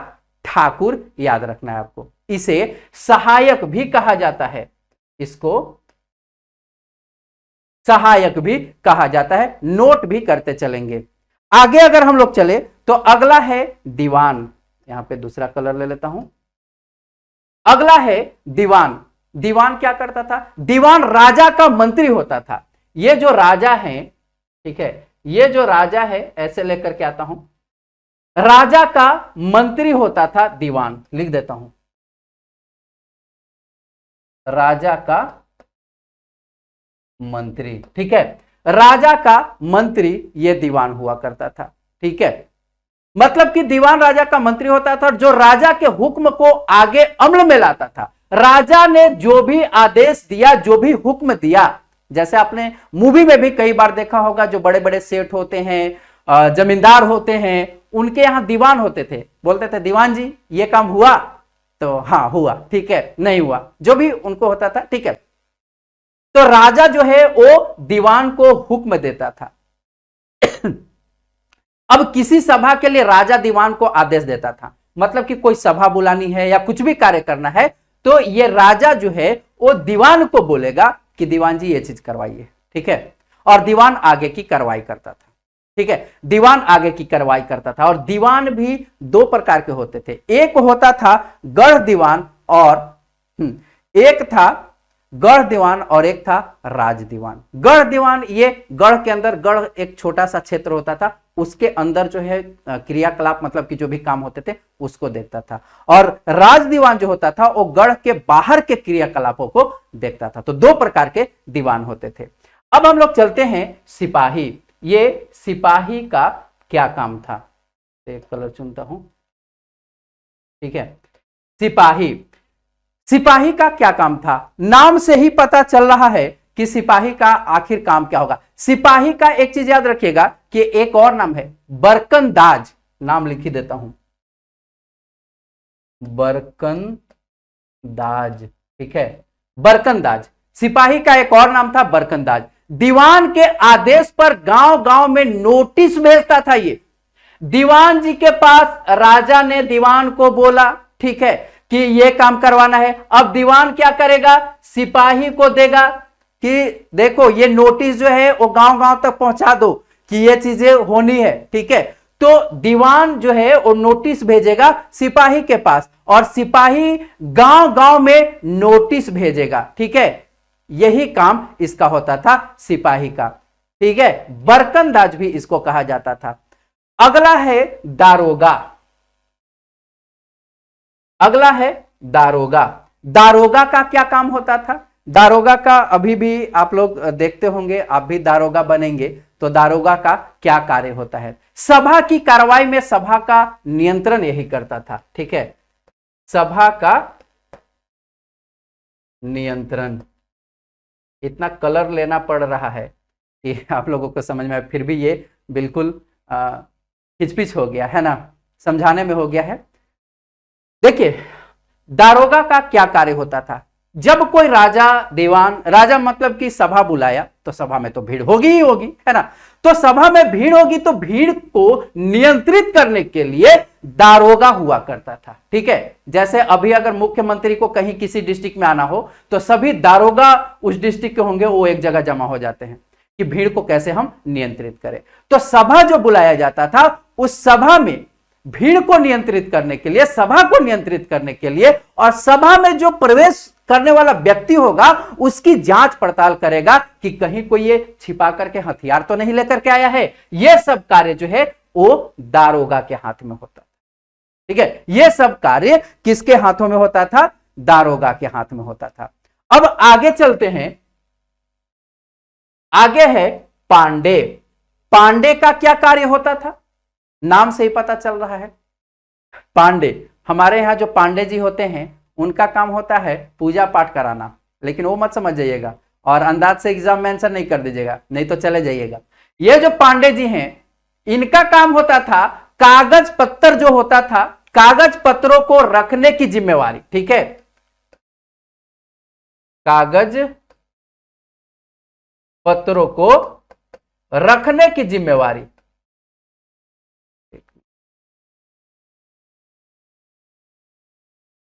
ठाकुर, याद रखना है आपको। इसे सहायक भी कहा जाता है, इसको सहायक भी कहा जाता है, नोट भी करते चलेंगे। आगे अगर हम लोग चले तो अगला है दीवान। यहां पे दूसरा कलर ले लेता हूं। अगला है दीवान। दीवान क्या करता था? दीवान राजा का मंत्री होता था। ये जो राजा है, ठीक है, ये जो राजा है, ऐसे लेकर के आता हूं, राजा का मंत्री होता था दीवान। लिख देता हूं, राजा का मंत्री। ठीक है, राजा का मंत्री ये दीवान हुआ करता था। ठीक है, मतलब कि दीवान राजा का मंत्री होता था, जो राजा के हुक्म को आगे अमल में लाता था। राजा ने जो भी आदेश दिया, जो भी हुक्म दिया, जैसे आपने मूवी में भी कई बार देखा होगा, जो बड़े बड़े सेठ होते हैं, जमींदार होते हैं, उनके यहां दीवान होते थे, बोलते थे दीवान जी ये काम हुआ, तो हाँ हुआ, ठीक है, नहीं हुआ, जो भी उनको होता था। ठीक है, तो राजा जो है वो दीवान को हुक्म देता था। अब किसी सभा के लिए राजा दीवान को आदेश देता था, मतलब कि कोई सभा बुलानी है या कुछ भी कार्य करना है, तो ये राजा जो है वो दीवान को बोलेगा कि दीवान जी ये चीज करवाइए। ठीक है, और दीवान आगे की कार्रवाई करता था। ठीक है, दीवान आगे की कार्रवाई करता था। और दीवान भी दो प्रकार के होते थे, एक होता था गढ़ दीवान और एक था गढ़ दीवान और एक था राज दीवान। गढ़ दीवान ये गढ़ के अंदर, गढ़ एक छोटा सा क्षेत्र होता था, उसके अंदर जो है क्रियाकलाप, मतलब कि जो भी काम होते थे उसको देखता था। और राज दीवान जो होता था वो गढ़ के बाहर के क्रियाकलापों को देखता था। तो दो प्रकार के दीवान होते थे। अब हम लोग चलते हैं सिपाही। ये सिपाही का क्या काम था? एक कलर चुनता हूं। ठीक है, सिपाही, सिपाही का क्या काम था? नाम से ही पता चल रहा है कि सिपाही का आखिर काम क्या होगा। सिपाही का एक चीज याद रखिएगा कि एक और नाम है बरकंदाज, नाम लिख ही देता हूं, बरकंदाज, ठीक है, बरकंदाज सिपाही का एक और नाम था बरकंदाज। दीवान के आदेश पर गांव गांव में नोटिस भेजता था ये। दीवान जी के पास राजा ने दीवान को बोला, ठीक है, कि ये काम करवाना है। अब दीवान क्या करेगा, सिपाही को देगा कि देखो ये नोटिस जो है वो गांव गांव तक पहुंचा दो कि ये चीजें होनी है, ठीक है। तो दीवान जो है वो नोटिस भेजेगा सिपाही के पास और सिपाही गांव गांव में नोटिस भेजेगा, ठीक है। यही काम इसका होता था सिपाही का, ठीक है। बरकंदाज भी इसको कहा जाता था। अगला है दारोगा, अगला है दारोगा। दारोगा का क्या काम होता था। दारोगा का अभी भी आप लोग देखते होंगे, आप भी दारोगा बनेंगे तो दारोगा का क्या कार्य होता है। सभा की कार्रवाई में सभा का नियंत्रण यही करता था, ठीक है, सभा का नियंत्रण। इतना कलर लेना पड़ रहा है कि आप लोगों को समझ में आए, फिर भी ये बिल्कुल खिचपिच हो गया है ना, समझाने में हो गया है। देखिए दारोगा का क्या कार्य होता था। जब कोई राजा दीवान, राजा मतलब कि सभा बुलाया तो सभा में तो भीड़ होगी ही होगी, है ना। तो सभा में भीड़ होगी तो भीड़ को नियंत्रित करने के लिए दारोगा हुआ करता था, ठीक है। जैसे अभी अगर मुख्यमंत्री को कहीं किसी डिस्ट्रिक्ट में आना हो तो सभी दारोगा उस डिस्ट्रिक्ट के होंगे, वो एक जगह जमा हो जाते हैं कि भीड़ को कैसे हम नियंत्रित करें। तो सभा जो बुलाया जाता था उस सभा में भीड़ को नियंत्रित करने के लिए, सभा को नियंत्रित करने के लिए, और सभा में जो प्रवेश करने वाला व्यक्ति होगा उसकी जांच पड़ताल करेगा कि कहीं कोई ये छिपा करके हथियार तो नहीं लेकर के आया है। यह सब कार्य जो है वो दारोगा के हाथ में होता था, ठीक है। यह सब कार्य किसके हाथों में होता था, दारोगा के हाथ में होता था। अब आगे चलते हैं, आगे है पांडे। पांडे का क्या कार्य होता था, नाम से ही पता चल रहा है। पांडे, हमारे यहां जो पांडे जी होते हैं उनका काम होता है पूजा पाठ कराना, लेकिन वो मत समझ जाइएगा और अंदाज से एग्जाम में आंसर नहीं कर दीजिएगा, नहीं तो चले जाइएगा। ये जो पांडे जी हैं इनका काम होता था कागज पत्तर जो होता था, कागज पत्रों को रखने की जिम्मेवारी, ठीक है, कागज पत्रों को रखने की जिम्मेवारी,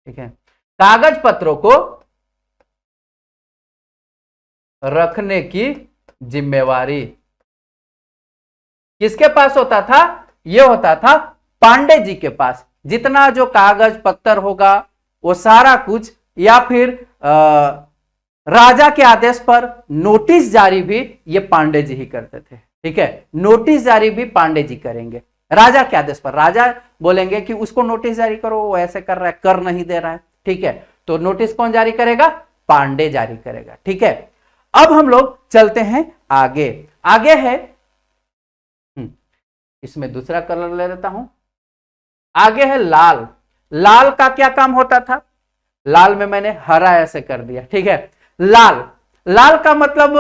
ठीक है, कागज पत्रों को रखने की जिम्मेवारी किसके पास होता था, यह होता था पांडे जी के पास। जितना जो कागज पत्तर होगा वो सारा कुछ, या फिर राजा के आदेश पर नोटिस जारी भी ये पांडे जी ही करते थे, ठीक है। नोटिस जारी भी पांडे जी करेंगे राजा के आदेश पर। राजा बोलेंगे कि उसको नोटिस जारी करो, वो ऐसे कर रहा है, कर नहीं दे रहा है, ठीक है, तो नोटिस कौन जारी करेगा, पांडे जारी करेगा, ठीक है। अब हम लोग चलते हैं आगे। आगे है, इसमें दूसरा कलर ले लेता हूं, आगे है लाल। लाल का क्या काम होता था, लाल में मैंने हरा ऐसे कर दिया, ठीक है। लाल, लाल का मतलब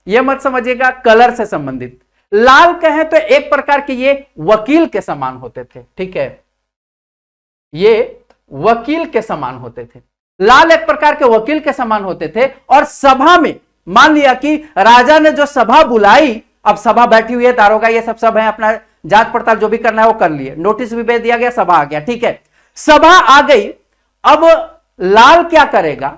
यह मत समझिएगा कलर से संबंधित। लाल कहें तो एक प्रकार के ये वकील के समान होते थे, ठीक है, ये वकील के समान होते थे। लाल एक प्रकार के वकील के समान होते थे। और सभा में मान लिया कि राजा ने जो सभा बुलाई, अब सभा बैठी हुई है, दारोगा ये सब है, अपना जांच पड़ताल जो भी करना है वो कर लिए, नोटिस भी भेज दिया गया, सभा आ गया, ठीक है। सभा आ गई, अब लाल क्या करेगा,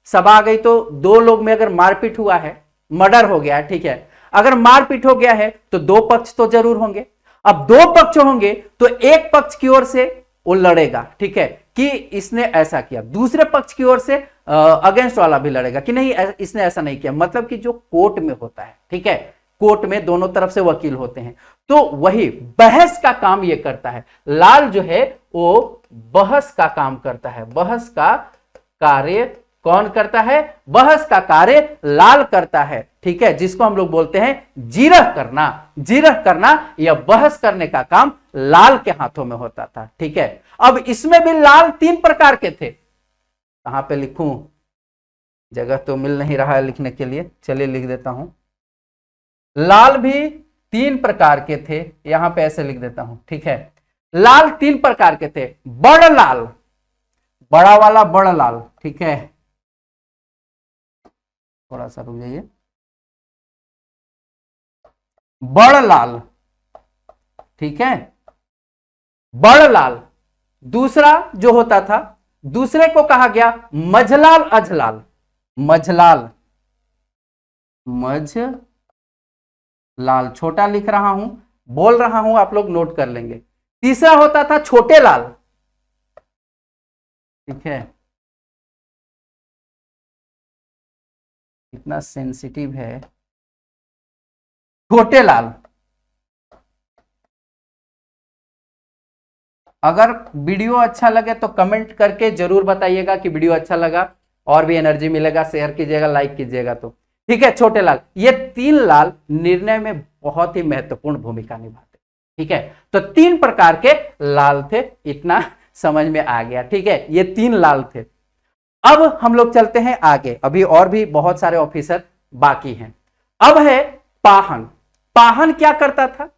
सभा आ गई तो दो लोग में अगर मारपीट हुआ है, मर्डर हो गया है, ठीक है, अगर मारपीट हो गया है तो दो पक्ष तो जरूर होंगे। अब दो पक्ष होंगे तो एक पक्ष की ओर से वो लड़ेगा, ठीक है, कि इसने ऐसा किया, दूसरे पक्ष की ओर से अगेंस्ट वाला भी लड़ेगा कि नहीं इसने ऐसा नहीं किया। मतलब कि जो कोर्ट में होता है, ठीक है, कोर्ट में दोनों तरफ से वकील होते हैं, तो वही बहस का काम ये करता है। लाल जो है वो बहस का काम करता है। बहस का कार्य कौन करता है, बहस का कार्य लाल करता है, ठीक है, जिसको हम लोग बोलते हैं जिरह करना। जिरह करना या बहस करने का काम लाल के हाथों में होता था, ठीक है। अब इसमें भी लाल तीन प्रकार के थे, कहां पे लिखूं, जगह तो मिल नहीं रहा है लिखने के लिए, चलिए लिख देता हूं। लाल भी 3 प्रकार के थे, यहां पे ऐसे लिख देता हूं, ठीक है। लाल 3 प्रकार के थे। बड़ लाल, बड़ा वाला बड़ लाल, ठीक है, थोड़ा सा रुक जाइए। बड़ लाल, ठीक है, बड़ लाल। दूसरा जो होता था, दूसरे को कहा गया मझलाल अझलाल, मझलाल, मझलाल, छोटा लिख रहा हूं, बोल रहा हूं, आप लोग नोट कर लेंगे। तीसरा होता था छोटे लाल, ठीक है, इतना सेंसिटिव है, छोटे लाल। अगर वीडियो अच्छा लगे तो कमेंट करके जरूर बताइएगा कि वीडियो अच्छा लगा, और भी एनर्जी मिलेगा, शेयर कीजिएगा, लाइक कीजिएगा तो, ठीक है। छोटे लाल, ये 3 लाल निर्णय में बहुत ही महत्वपूर्ण भूमिका निभाते, ठीक है। तो 3 प्रकार के लाल थे, इतना समझ में आ गया, ठीक है, ये 3 लाल थे। अब हम लोग चलते हैं आगे, अभी और भी बहुत सारे ऑफिसर बाकी हैं। अब है पाहन। पाहन क्या करता था,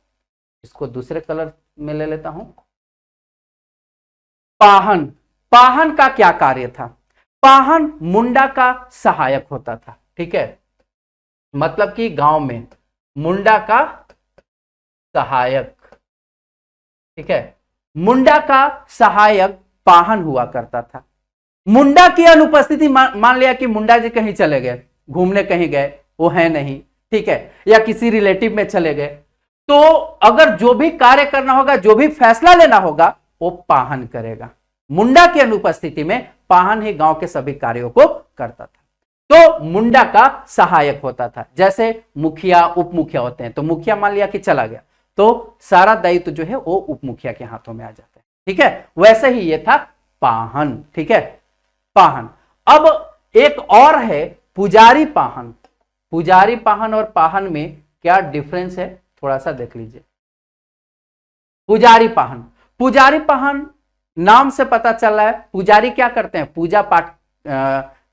इसको दूसरे कलर में ले लेता हूं। पाहन, पाहन का क्या कार्य था? पाहन मुंडा का सहायक होता था, ठीक है, मतलब कि गांव में मुंडा का सहायक, ठीक है, मुंडा का सहायक पाहन हुआ करता था। मुंडा की अनुपस्थिति, मान लिया कि मुंडा जी कहीं चले गए, घूमने कहीं गए, वो है नहीं, ठीक है, या किसी रिलेटिव में चले गए, तो अगर जो भी कार्य करना होगा, जो भी फैसला लेना होगा, वो पाहन करेगा। मुंडा की अनुपस्थिति में पाहन ही गांव के सभी कार्यों को करता था। तो मुंडा का सहायक होता था, जैसे मुखिया उप मुखिया होते हैं, तो मुखिया मान लिया कि चला गया तो सारा दायित्व जो है वो उप मुखिया के हाथों में आ जाता है, ठीक है। वैसे ही ये था पाहन, ठीक है, पाहन। अब एक और है पुजारी पाहन। पुजारी पाहन और पाहन में क्या डिफरेंस है, थोड़ा सा देख लीजिए। पुजारी पाहन, पुजारी पाहन नाम से पता चल रहा है, पुजारी क्या करते हैं, पूजा पाठ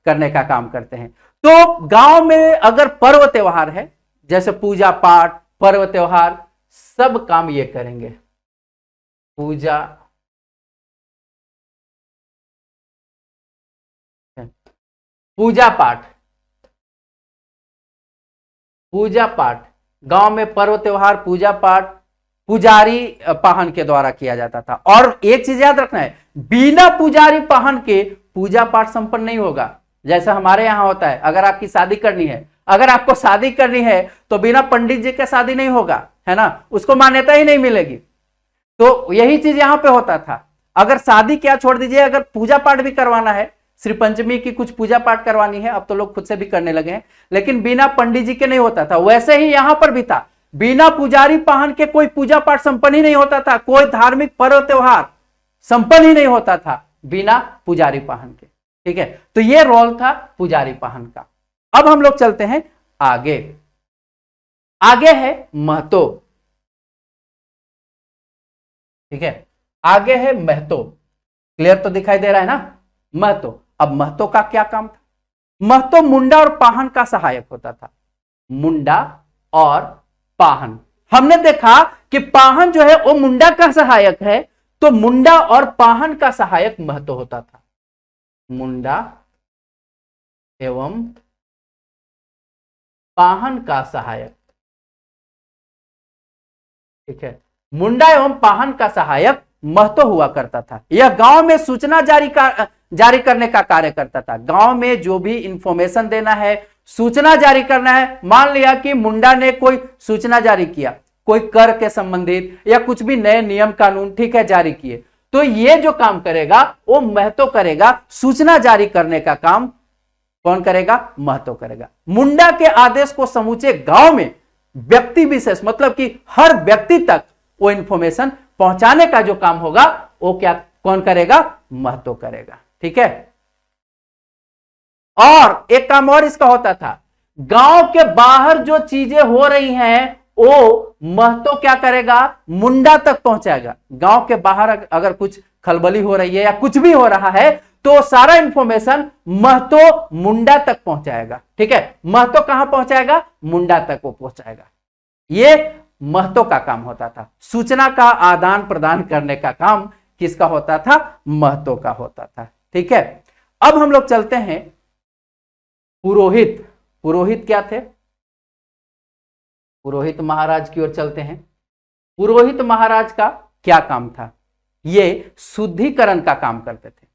करने का काम करते हैं। तो गांव में अगर पर्व त्योहार है, जैसे पूजा पाठ, पर्व त्योहार, सब काम ये करेंगे। पूजा, पूजा पाठ, पूजा पाठ, गांव में पर्व त्योहार, पूजा पाठ पुजारी पाहन के द्वारा किया जाता था। और एक चीज याद रखना है, बिना पुजारी पाहन के पूजा पाठ संपन्न नहीं होगा। जैसा हमारे यहां होता है, अगर आपकी शादी करनी है, अगर आपको शादी करनी है तो बिना पंडित जी के शादी नहीं होगा, है ना, उसको मान्यता ही नहीं मिलेगी। तो यही चीज यहां पे होता था। अगर शादी क्या छोड़ दीजिए, अगर पूजा पाठ भी करवाना है, श्री पंचमी की कुछ पूजा पाठ करवानी है, अब तो लोग खुद से भी करने लगे हैं, लेकिन बिना पंडित जी के नहीं होता था। वैसे ही यहां पर भी था, बिना पुजारी पाहन के कोई पूजा पाठ संपन्न ही नहीं होता था, कोई धार्मिक पर्व त्योहार संपन्न ही नहीं होता था बिना पुजारी पाहन के, ठीक है। तो ये रोल था पुजारी पाहन का। अब हम लोग चलते हैं आगे। आगे है महतो, ठीक है, आगे है महतो। क्लियर तो दिखाई दे रहा है ना, महतो। अब महतो का क्या काम था? महतो मुंडा और पाहन का सहायक होता था। मुंडा और पाहन, हमने देखा कि पाहन जो है वो मुंडा का सहायक है, तो मुंडा और पाहन का सहायक महतो होता था। मुंडा एवं पाहन का सहायक, ठीक है, मुंडा एवं पाहन का सहायक महतो हुआ करता था। यह गांव में सूचना जारी करने का कार्य करता था। गांव में जो भी इंफॉर्मेशन देना है, सूचना जारी करना है, मान लिया कि मुंडा ने कोई सूचना जारी किया, कोई कर के संबंधित या कुछ भी नए नियम कानून, ठीक है, जारी किए, तो ये जो काम करेगा वो महतो करेगा। सूचना जारी करने का काम कौन करेगा? महतो करेगा। मुंडा के आदेश को समूचे गांव में व्यक्ति विशेष, मतलब कि हर व्यक्ति तक वो इंफॉर्मेशन पहुंचाने का जो काम होगा वो क्या कौन करेगा? महतो करेगा, ठीक है। और एक काम और इसका होता था, गांव के बाहर जो चीजें हो रही हैं वो महतो क्या करेगा? मुंडा तक पहुंचाएगा। गांव के बाहर अगर कुछ खलबली हो रही है या कुछ भी हो रहा है तो सारा इंफॉर्मेशन महतो मुंडा तक पहुंचाएगा। ठीक है, महतो कहां पहुंचाएगा? मुंडा तक वो पहुंचाएगा। ये महतो का काम होता था। सूचना का आदान प्रदान करने का काम किसका होता था? महतो का होता था। ठीक है, अब हम लोग चलते हैं पुरोहित। पुरोहित क्या थे? पुरोहित महाराज की ओर चलते हैं। पुरोहित महाराज का क्या काम था? ये शुद्धिकरण का काम करते थे।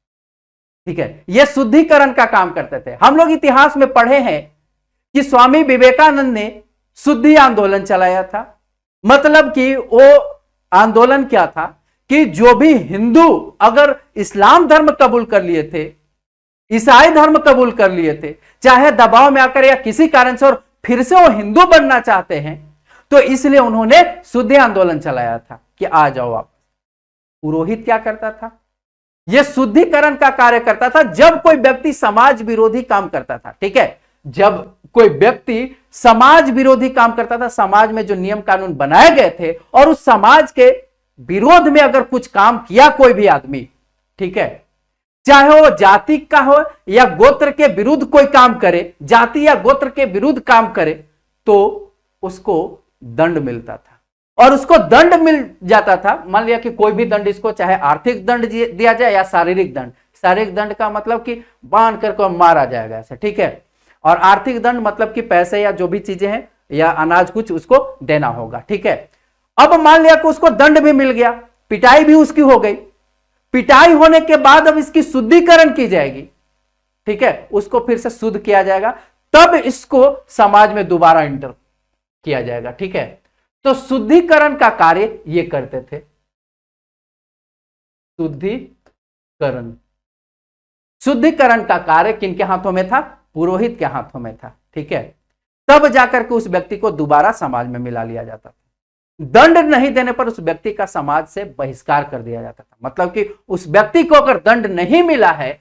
ठीक है, ये शुद्धिकरण का काम करते थे। हम लोग इतिहास में पढ़े हैं कि स्वामी विवेकानंद ने शुद्धि आंदोलन चलाया था। मतलब कि वो आंदोलन क्या था कि जो भी हिंदू अगर इस्लाम धर्म कबूल कर लिए थे, ईसाई धर्म कबूल कर लिए थे, चाहे दबाव में आकर या किसी कारण से, और फिर से वो हिंदू बनना चाहते हैं, तो इसलिए उन्होंने शुद्धि आंदोलन चलाया था कि आ जाओ आप। पुरोहित क्या करता था? यह शुद्धिकरण का कार्य करता था। जब कोई व्यक्ति समाज विरोधी काम करता था, ठीक है, जब कोई व्यक्ति समाज विरोधी काम करता था, समाज में जो नियम कानून बनाए गए थे और उस समाज के विरोध में अगर कुछ काम किया कोई भी आदमी, ठीक है, चाहे वो जाति का हो या गोत्र के विरुद्ध कोई काम करे, जाति या गोत्र के विरुद्ध काम करे, तो उसको दंड मिलता था। और उसको दंड मिल जाता था। मान लिया कि कोई भी दंड, इसको चाहे आर्थिक दंड दिया जाए या शारीरिक दंड। शारीरिक दंड का मतलब कि बांध करके मारा जाएगा ऐसे, ठीक है, और आर्थिक दंड मतलब कि पैसे या जो भी चीजें हैं या अनाज कुछ उसको देना होगा। ठीक है, अब मान लिया कि उसको दंड भी मिल गया, पिटाई भी उसकी हो गई। पिटाई होने के बाद अब इसकी शुद्धिकरण की जाएगी। ठीक है, उसको फिर से शुद्ध किया जाएगा, तब इसको समाज में दोबारा इंटर किया जाएगा। ठीक है, तो शुद्धिकरण का कार्य ये करते थे। शुद्धिकरण, शुद्धिकरण का कार्य किनके हाथों में था? पुरोहित के हाथों में था। ठीक है, तब जाकर के उस व्यक्ति को दोबारा समाज में मिला लिया जाता था। दंड नहीं देने पर उस व्यक्ति का समाज से बहिष्कार कर दिया जाता था। मतलब कि उस व्यक्ति को अगर दंड नहीं मिला है,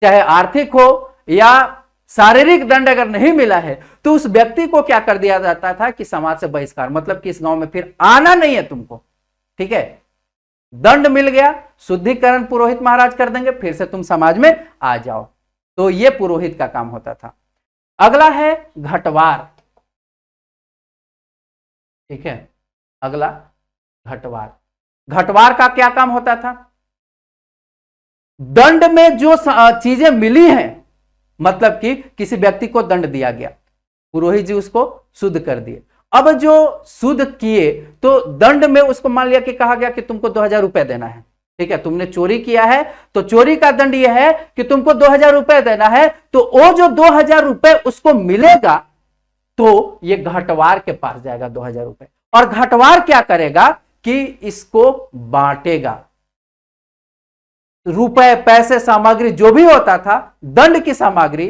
चाहे आर्थिक हो या शारीरिक दंड अगर नहीं मिला है, तो उस व्यक्ति को क्या कर दिया जाता था कि समाज से बहिष्कार, मतलब कि इस गांव में फिर आना नहीं है तुमको। ठीक है, दंड मिल गया, शुद्धिकरण पुरोहित महाराज कर देंगे, फिर से तुम समाज में आ जाओ। तो यह पुरोहित का काम होता था। अगला है घटवार। ठीक है, अगला घटवार। घटवार का क्या काम होता था? दंड में जो चीजें मिली हैं, मतलब कि किसी व्यक्ति को दंड दिया गया, पुरोहित जी उसको शुद्ध कर दिए। अब जो शुद्ध किए तो दंड में उसको मान लिया कि कहा गया कि तुमको 2000 रुपए देना है। ठीक है, तुमने चोरी किया है तो चोरी का दंड यह है कि तुमको 2000 रुपए देना है। तो वो जो 2000 रुपए उसको मिलेगा, तो ये घटवार के पास जाएगा 2000 रुपए, और घटवार क्या करेगा कि इसको बांटेगा। रुपए, पैसे, सामग्री जो भी होता था, दंड की सामग्री,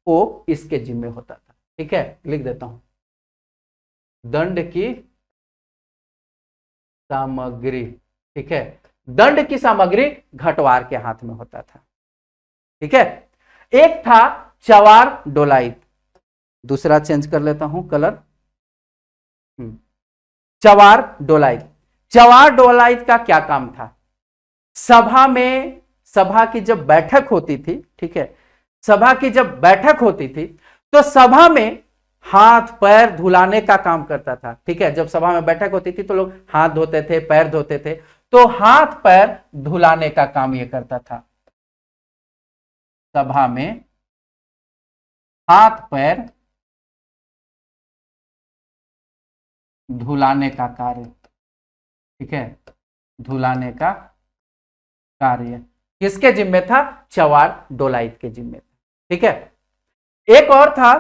वो इसके जिम्मे होता था। ठीक है, लिख देता हूं, दंड की सामग्री। ठीक है, दंड की सामग्री घटवार के हाथ में होता था। ठीक है, एक था चवार डोलाइत। दूसरा चेंज कर लेता हूं कलर। चवार डोलाइत। चवार डोलाइत का क्या काम था? सभा में, सभा की जब बैठक होती थी, ठीक है, सभा की जब बैठक होती थी तो सभा में हाथ पैर धुलाने का काम करता था। ठीक है, जब सभा में बैठक होती थी तो लोग हाथ धोते थे, पैर धोते थे, तो हाथ पैर धुलाने का काम यह करता था। सभा में हाथ पैर धुलाने का कार्य, ठीक है, धुलाने का कार्य किसके जिम्मे था? चवार डोलाइत के जिम्मे था। ठीक है, एक और था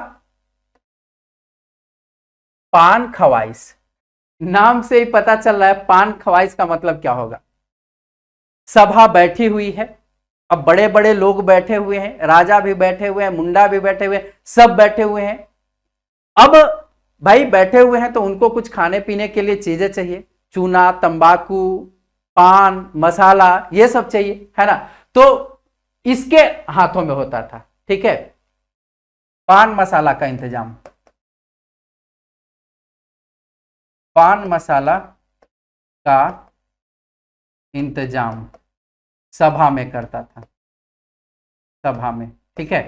पान खवाइश। नाम से ही पता चल रहा है पान खवाइश का मतलब क्या होगा। सभा बैठी हुई है, अब बड़े बड़े लोग बैठे हुए हैं, राजा भी बैठे हुए हैं, मुंडा भी बैठे हुए हैं, सब बैठे हुए हैं। अब भाई बैठे हुए हैं तो उनको कुछ खाने पीने के लिए चीजें चाहिए, चूना, तंबाकू, पान, मसाला, ये सब चाहिए, है ना। तो इसके हाथों में होता था। ठीक है, पान मसाला का इंतजाम, पान मसाला का इंतजाम सभा में करता था। सभा में, ठीक है।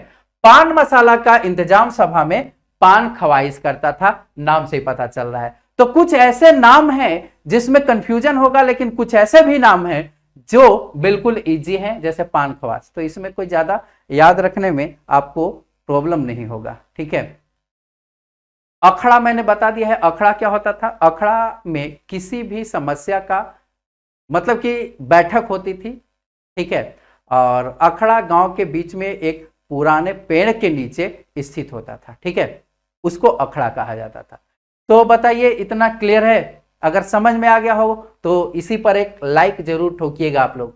पान मसाला का इंतजाम सभा में पान खवाइश करता था, नाम से ही पता चल रहा है। तो कुछ ऐसे नाम हैं जिसमें कंफ्यूजन होगा, लेकिन कुछ ऐसे भी नाम हैं जो बिल्कुल इजी हैं, जैसे पान खवास। तो इसमें कोई ज्यादा याद रखने में आपको प्रॉब्लम नहीं होगा, ठीक है। अखड़ा मैंने बता दिया है, अखड़ा क्या होता था। अखड़ा में किसी भी समस्या का मतलब कि बैठक होती थी, ठीक है। और अखड़ा गांव के बीच में एक पुराने पेड़ के नीचे स्थित होता था, ठीक है, उसको अखड़ा कहा जाता था। तो बताइए इतना क्लियर है? अगर समझ में आ गया हो तो इसी पर एक लाइक जरूर ठोकिएगा आप लोग।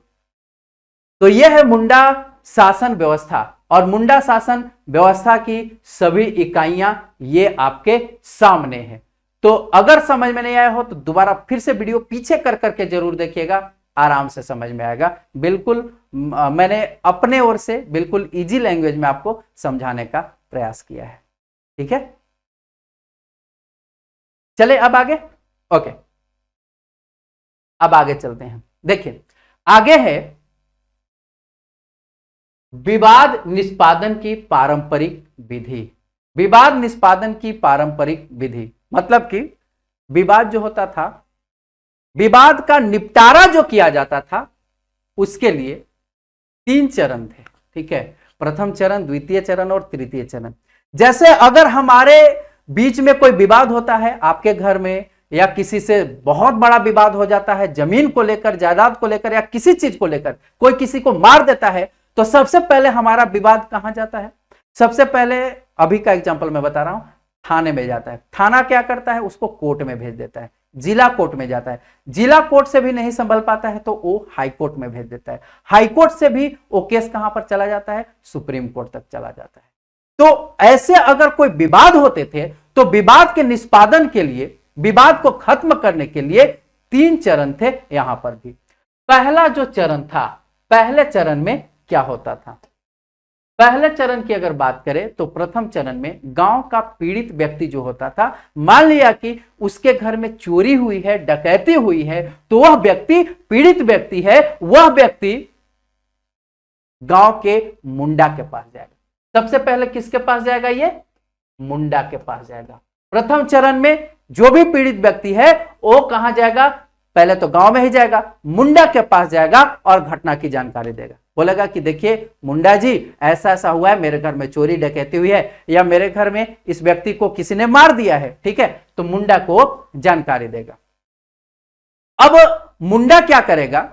तो यह है मुंडा शासन व्यवस्था, और मुंडा शासन व्यवस्था की सभी इकाइयां ये आपके सामने है। तो अगर समझ में नहीं आया हो तो दोबारा फिर से वीडियो पीछे कर करके जरूर देखिएगा, आराम से समझ में आएगा। बिल्कुल मैंने अपने ओर से बिल्कुल इजी लैंग्वेज में आपको समझाने का प्रयास किया है, ठीक है। चले अब आगे, ओके, अब आगे चलते हैं। देखिए आगे है विवाद निष्पादन की पारंपरिक विधि। विवाद निष्पादन की पारंपरिक विधि मतलब कि विवाद जो होता था, विवाद का निपटारा जो किया जाता था, उसके लिए 3 चरण थे, ठीक है। प्रथम चरण, द्वितीय चरण और तृतीय चरण। जैसे अगर हमारे बीच में कोई विवाद होता है आपके घर में, या किसी से बहुत बड़ा विवाद हो जाता है जमीन को लेकर, जायदाद को लेकर, या किसी चीज को लेकर, कोई किसी को मार देता है, तो सबसे पहले हमारा विवाद कहां जाता है? सबसे पहले अभी का एग्जांपल मैं बता रहा हूं, थाने में जाता है। थाना क्या करता है? उसको कोर्ट में भेज देता है, जिला कोर्ट में जाता है। जिला कोर्ट से भी नहीं संभल पाता है तो वो हाई कोर्ट में भेज देता है। हाई कोर्ट से भी वो केस कहां पर चला जाता है? सुप्रीम कोर्ट तक चला जाता है। तो ऐसे अगर कोई विवाद होते थे तो विवाद के निष्पादन के लिए, विवाद को खत्म करने के लिए 3 चरण थे यहां पर भी। पहला जो चरण था, पहले चरण में क्या होता था? पहले चरण की अगर बात करें तो प्रथम चरण में गांव का पीड़ित व्यक्ति जो होता था, मान लिया कि उसके घर में चोरी हुई है, डकैती हुई है, तो वह व्यक्ति पीड़ित व्यक्ति है, वह व्यक्ति गांव के मुंडा के पास जाएगा। सबसे पहले किसके पास जाएगा? ये मुंडा के पास जाएगा। प्रथम चरण में जो भी पीड़ित व्यक्ति है वो कहां जाएगा? पहले तो गांव में ही जाएगा, मुंडा के पास जाएगा और घटना की जानकारी देगा। बोलेगा कि देखिए मुंडा जी, ऐसा ऐसा हुआ है, मेरे घर में चोरी डकैती हुई है, या मेरे घर में इस व्यक्ति को किसी ने मार दिया है, ठीक है। तो मुंडा को जानकारी देगा। अब मुंडा क्या करेगा?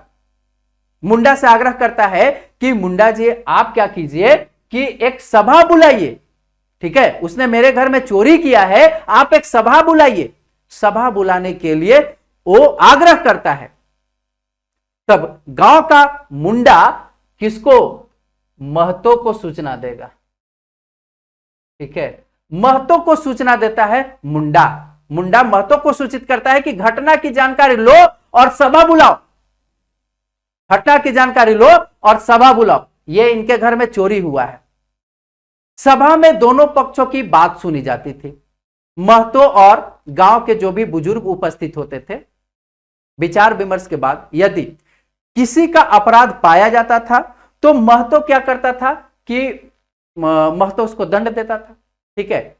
मुंडा से आग्रह करता है कि मुंडा जी आप क्या कीजिए कि एक सभा बुलाइए, ठीक है, उसने मेरे घर में चोरी किया है, आप एक सभा बुलाइए। सभा बुलाने के लिए वो आग्रह करता है। तब गांव का मुंडा किसको? महतो को सूचना देगा, ठीक है। महतो को सूचना देता है मुंडा। मुंडा महतो को सूचित करता है कि घटना की जानकारी लो और सभा बुलाओ, घटना की जानकारी लो और सभा बुलाओ, ये इनके घर में चोरी हुआ है। सभा में दोनों पक्षों की बात सुनी जाती थी। महतो और गांव के जो भी बुजुर्ग उपस्थित होते थे, विचार विमर्श के बाद यदि किसी का अपराध पाया जाता था तो महतो क्या करता था कि महतो उसको दंड देता था, ठीक है।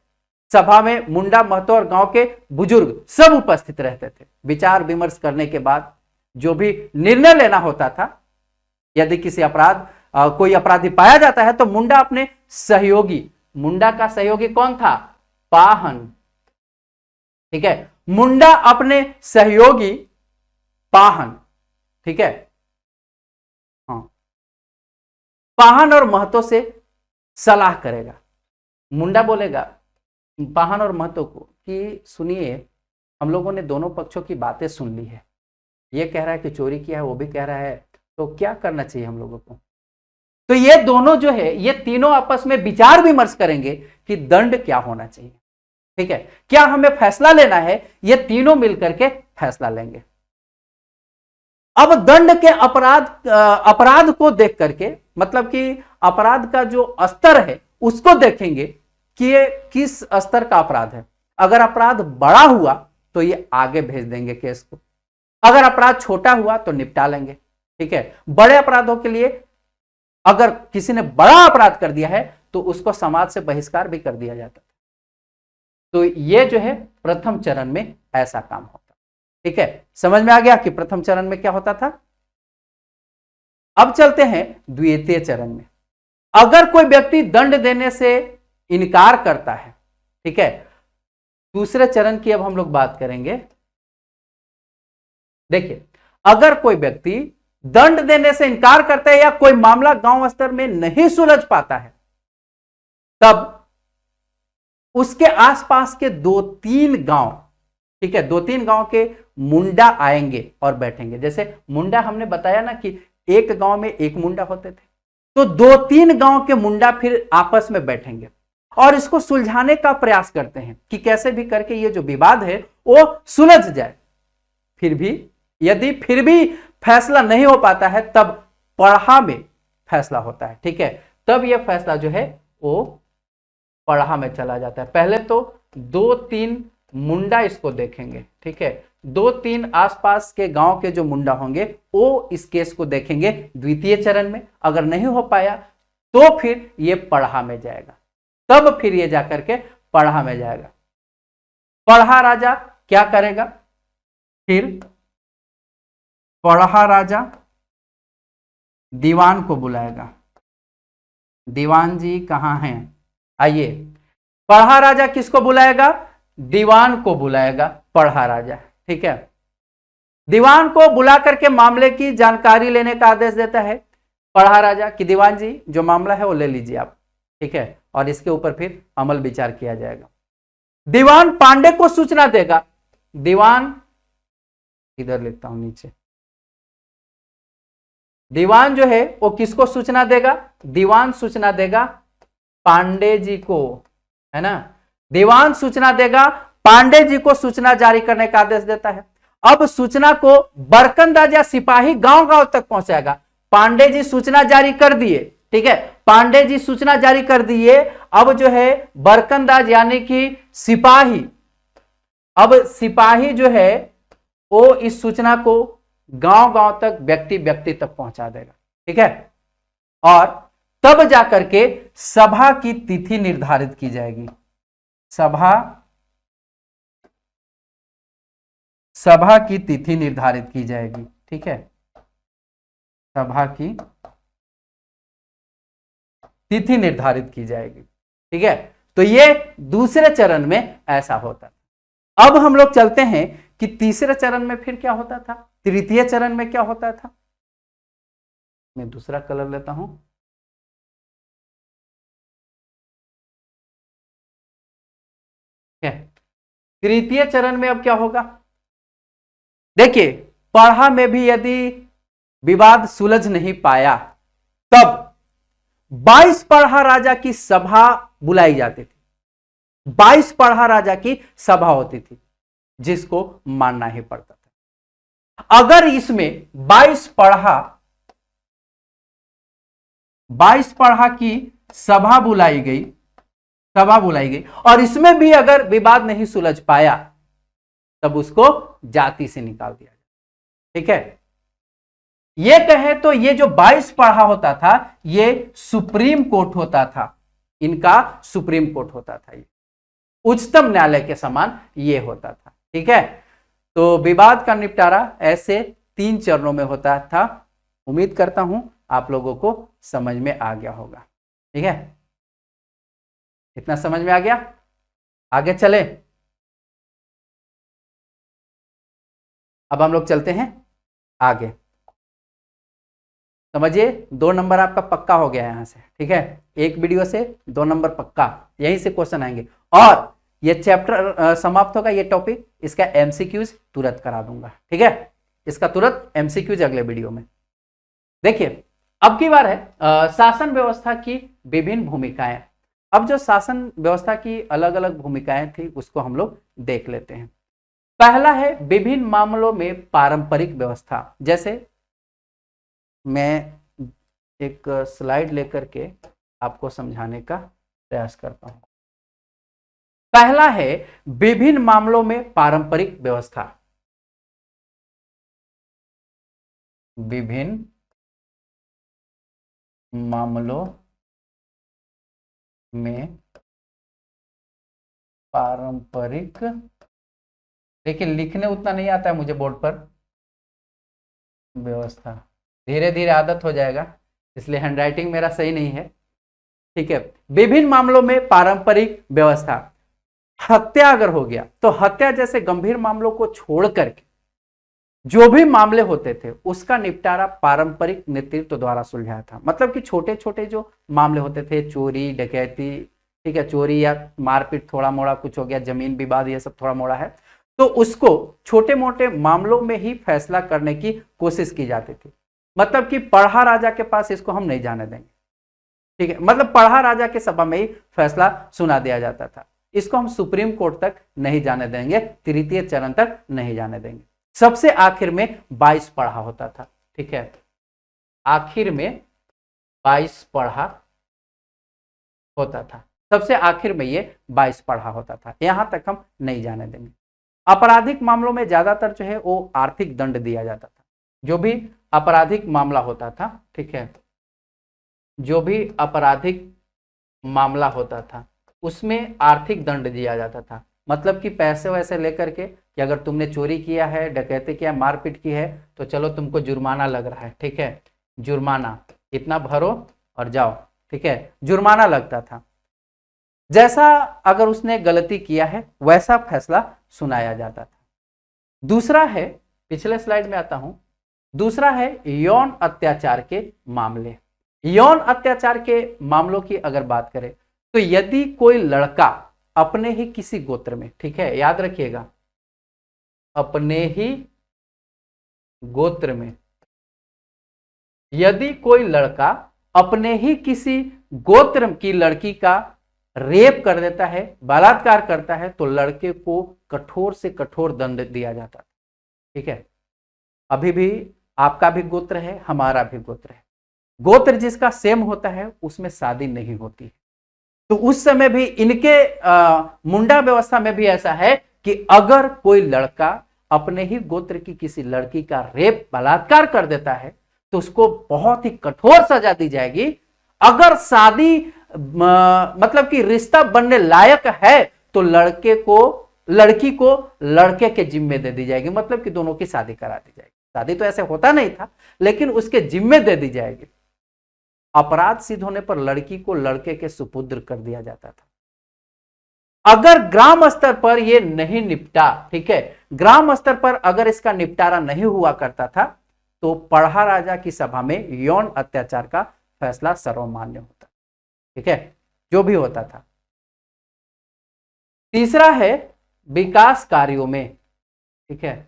सभा में मुंडा, महतो और गांव के बुजुर्ग सब उपस्थित रहते थे। विचार विमर्श करने के बाद जो भी निर्णय लेना होता था, यदि किसी कोई अपराधी पाया जाता है तो मुंडा अपने सहयोगी, मुंडा का सहयोगी कौन था? पाहन, ठीक है। मुंडा अपने सहयोगी पाहन, ठीक है, हाँ, पाहन और महतो से सलाह करेगा। मुंडा बोलेगा पाहन और महतो को कि सुनिए, हम लोगों ने दोनों पक्षों की बातें सुन ली है, ये कह रहा है कि चोरी किया है, वो भी कह रहा है, तो क्या करना चाहिए हम लोगों को? तो ये दोनों जो है, ये तीनों आपस में विचार विमर्श करेंगे कि दंड क्या होना चाहिए, ठीक है, क्या हमें फैसला लेना है। ये तीनों मिलकर के फैसला लेंगे। अब दंड के अपराध को देख करके, मतलब कि अपराध का जो स्तर है उसको देखेंगे कि ये किस स्तर का अपराध है। अगर अपराध बड़ा हुआ तो ये आगे भेज देंगे केस को, अगर अपराध छोटा हुआ तो निपटा लेंगे, ठीक है। बड़े अपराधों के लिए अगर किसी ने बड़ा अपराध कर दिया है तो उसको समाज से बहिष्कार भी कर दिया जाता था। तो ये जो है प्रथम चरण में ऐसा काम होता। ठीक है, समझ में आ गया कि प्रथम चरण में क्या होता था। अब चलते हैं द्वितीय चरण में। अगर कोई व्यक्ति दंड देने से इनकार करता है, ठीक है, दूसरे चरण की अब हम लोग बात करेंगे। देखिए, अगर कोई व्यक्ति दंड देने से इनकार करता है या कोई मामला गांव स्तर में नहीं सुलझ पाता है, तब उसके आसपास के 2-3 गांव, ठीक है, 2-3 गांव के मुंडा आएंगे और बैठेंगे। जैसे मुंडा हमने बताया ना कि एक गांव में एक मुंडा होते थे, तो 2-3 गांव के मुंडा फिर आपस में बैठेंगे और इसको सुलझाने का प्रयास करते हैं कि कैसे भी करके ये जो विवाद है वो सुलझ जाए। फिर भी यदि फिर भी फैसला नहीं हो पाता है, तब पढ़ा में फैसला होता है। ठीक है, तब यह फैसला जो है वो पढ़ा में चला जाता है। पहले तो 2-3 मुंडा इसको देखेंगे, ठीक है, 2-3 आसपास के गांव के जो मुंडा होंगे वो इस केस को देखेंगे द्वितीय चरण में। अगर नहीं हो पाया तो फिर ये पढ़ा में जाएगा, तब फिर ये जाकर के पढ़ा में जाएगा। पढ़ा राजा क्या करेगा, फिर पढ़ा राजा दीवान को बुलाएगा। दीवान जी कहां हैं, आइए। पढ़ा राजा किसको बुलाएगा, दीवान को बुलाएगा पढ़ा राजा। ठीक है, दीवान को बुला करके मामले की जानकारी लेने का आदेश देता है पढ़ा राजा कि दीवान जी जो मामला है वो ले लीजिए आप, ठीक है, और इसके ऊपर फिर अमल विचार किया जाएगा। दीवान पांडे को सूचना देगा। दीवान इधर लिखता हूं नीचे, दीवान जो है वो किसको सूचना देगा, दीवान सूचना देगा पांडे जी को, है ना, दीवान सूचना देगा पांडे जी को सूचना जारी करने का आदेश देता है। अब सूचना को बरकंदाज या सिपाही गांव गांव तक पहुंचाएगा। पांडे जी सूचना जारी कर दिए, ठीक है, पांडे जी सूचना जारी कर दिए। अब जो है बरकंदाज यानी कि सिपाही, अब सिपाही जो है वो इस सूचना को गांव गांव तक व्यक्ति व्यक्ति तक पहुंचा देगा। ठीक है, और तब जाकर के सभा की तिथि निर्धारित की जाएगी। सभा की तिथि निर्धारित की जाएगी। ठीक है, सभा की तिथि निर्धारित की जाएगी। ठीक है, तो ये दूसरे चरण में ऐसा होता था। अब हम लोग चलते हैं कि तीसरे चरण में फिर क्या होता था, तृतीय चरण में क्या होता था। मैं दूसरा कलर लेता हूं। तृतीय चरण में अब क्या होगा, देखिए, पढ़ा में भी यदि विवाद सुलझ नहीं पाया, तब 22 पढ़ा राजा की सभा बुलाई जाती थी। 22 पढ़ा राजा की सभा होती थी जिसको मानना ही पड़ता था। अगर इसमें 22 पढ़ा की सभा बुलाई गई और इसमें भी अगर विवाद नहीं सुलझ पाया, तब उसको जाति से निकाल दिया जाए। ठीक है, ये कहे तो ये जो 22 पढ़ा होता था ये सुप्रीम कोर्ट होता था, इनका सुप्रीम कोर्ट होता था, ये उच्चतम न्यायालय के समान ये होता था। ठीक है, तो विवाद का निपटारा ऐसे 3 चरणों में होता था। उम्मीद करता हूं आप लोगों को समझ में आ गया होगा। ठीक है, इतना समझ में आ गया, आगे चले। अब हम लोग चलते हैं आगे। समझिए, 2 नंबर आपका पक्का हो गया है यहां से। ठीक है, एक वीडियो से 2 नंबर पक्का, यहीं से क्वेश्चन आएंगे। और ये चैप्टर समाप्त होगा, ये टॉपिक, इसका एमसीक्यूज तुरंत करा दूंगा। ठीक है, इसका तुरंत एमसीक्यूज अगले वीडियो में। देखिए, अब की बार है शासन व्यवस्था की विभिन्न भूमिकाएं। अब जो शासन व्यवस्था की अलग अलग भूमिकाएं थी उसको हम लोग देख लेते हैं। पहला है विभिन्न मामलों में पारंपरिक व्यवस्था। जैसे मैं एक स्लाइड लेकर के आपको समझाने का प्रयास करता हूं। पहला है विभिन्न मामलों में पारंपरिक व्यवस्था। विभिन्न मामलों में पारंपरिक, लेकिन लिखने उतना नहीं आता है मुझे बोर्ड पर, व्यवस्था, धीरे धीरे आदत हो जाएगा, इसलिए हैंडराइटिंग मेरा सही नहीं है। ठीक है, विभिन्न मामलों में पारंपरिक व्यवस्था। हत्या अगर हो गया तो हत्या जैसे गंभीर मामलों को छोड़ करके जो भी मामले होते थे उसका निपटारा पारंपरिक नेतृत्व द्वारा सुलझाया था। मतलब कि छोटे छोटे जो मामले होते थे, चोरी डकैती, ठीक है, चोरी या मारपीट, थोड़ा मोड़ा कुछ हो गया, जमीन विवाद, ये सब थोड़ा मोड़ा है, तो उसको छोटे मोटे मामलों में ही फैसला करने की कोशिश की जाती थी। मतलब कि पढ़ा राजा के पास इसको हम नहीं जाने देंगे, ठीक है, मतलब पढ़ा राजा के सभा में ही फैसला सुना दिया जाता था, इसको हम सुप्रीम कोर्ट तक नहीं जाने देंगे, तृतीय चरण तक नहीं जाने देंगे। सबसे आखिर में 22 पढ़ा होता था। ठीक है, आखिर में 22 पढ़ा होता था, सबसे आखिर में ये 22 पढ़ा होता था, यहां तक हम नहीं जाने देंगे। आपराधिक मामलों में ज्यादातर जो है वो आर्थिक दंड दिया जाता था। जो भी आपराधिक मामला होता था, ठीक है, जो भी आपराधिक मामला होता था उसमें आर्थिक दंड दिया जाता था। मतलब कि पैसे वैसे लेकर के कि अगर तुमने चोरी किया है, डकैती किया, मारपीट की है, तो चलो तुमको जुर्माना लग रहा है, ठीक है, जुर्माना इतना भरो और जाओ, ठीक है, जुर्माना लगता था। जैसा अगर उसने गलती किया है वैसा फैसला सुनाया जाता था। दूसरा है, पिछले स्लाइड में आता हूं, दूसरा है यौन अत्याचार के मामले। यौन अत्याचार के मामलों की अगर बात करें तो यदि कोई लड़का अपने ही किसी गोत्र में, ठीक है, याद रखिएगा, अपने ही गोत्र में, यदि कोई लड़का अपने ही किसी गोत्र की लड़की का रेप कर देता है, बलात्कार करता है, तो लड़के को कठोर से कठोर दंड दिया जाता है। ठीक है, अभी भी आपका भी गोत्र है, हमारा भी गोत्र है, गोत्र जिसका सेम होता है उसमें शादी नहीं होती है। तो उस समय भी इनके मुंडा व्यवस्था में भी ऐसा है कि अगर कोई लड़का अपने ही गोत्र की किसी लड़की का रेप, बलात्कार कर देता है तो उसको बहुत ही कठोर सजा दी जाएगी। अगर शादी मतलब कि रिश्ता बनने लायक है तो लड़की को लड़के के जिम्मे दे दी जाएगी, मतलब कि दोनों की शादी करा दी जाएगी। शादी तो ऐसे होता नहीं था, लेकिन उसके जिम्मे दे दी जाएगी। अपराध सिद्ध होने पर लड़की को लड़के के सुपुत्र कर दिया जाता था। अगर ग्राम स्तर पर यह नहीं निपटा, ठीक है, ग्राम स्तर पर अगर इसका निपटारा नहीं हुआ करता था तो पढ़ा राजा की सभा में यौन अत्याचार का फैसला सर्वमान्य होता, ठीक है, जो भी होता था। तीसरा है विकास कार्यों में। ठीक है,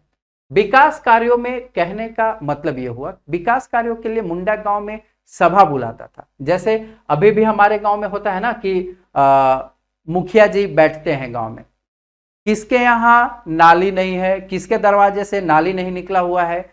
विकास कार्यों में कहने का मतलब यह हुआ, विकास कार्यों के लिए मुंडा गांव में सभा बुलाता था। जैसे अभी भी हमारे गांव में होता है ना कि मुखिया जी बैठते हैं गांव में, किसके यहाँ नाली नहीं है, किसके दरवाजे से नाली नहीं निकला हुआ है,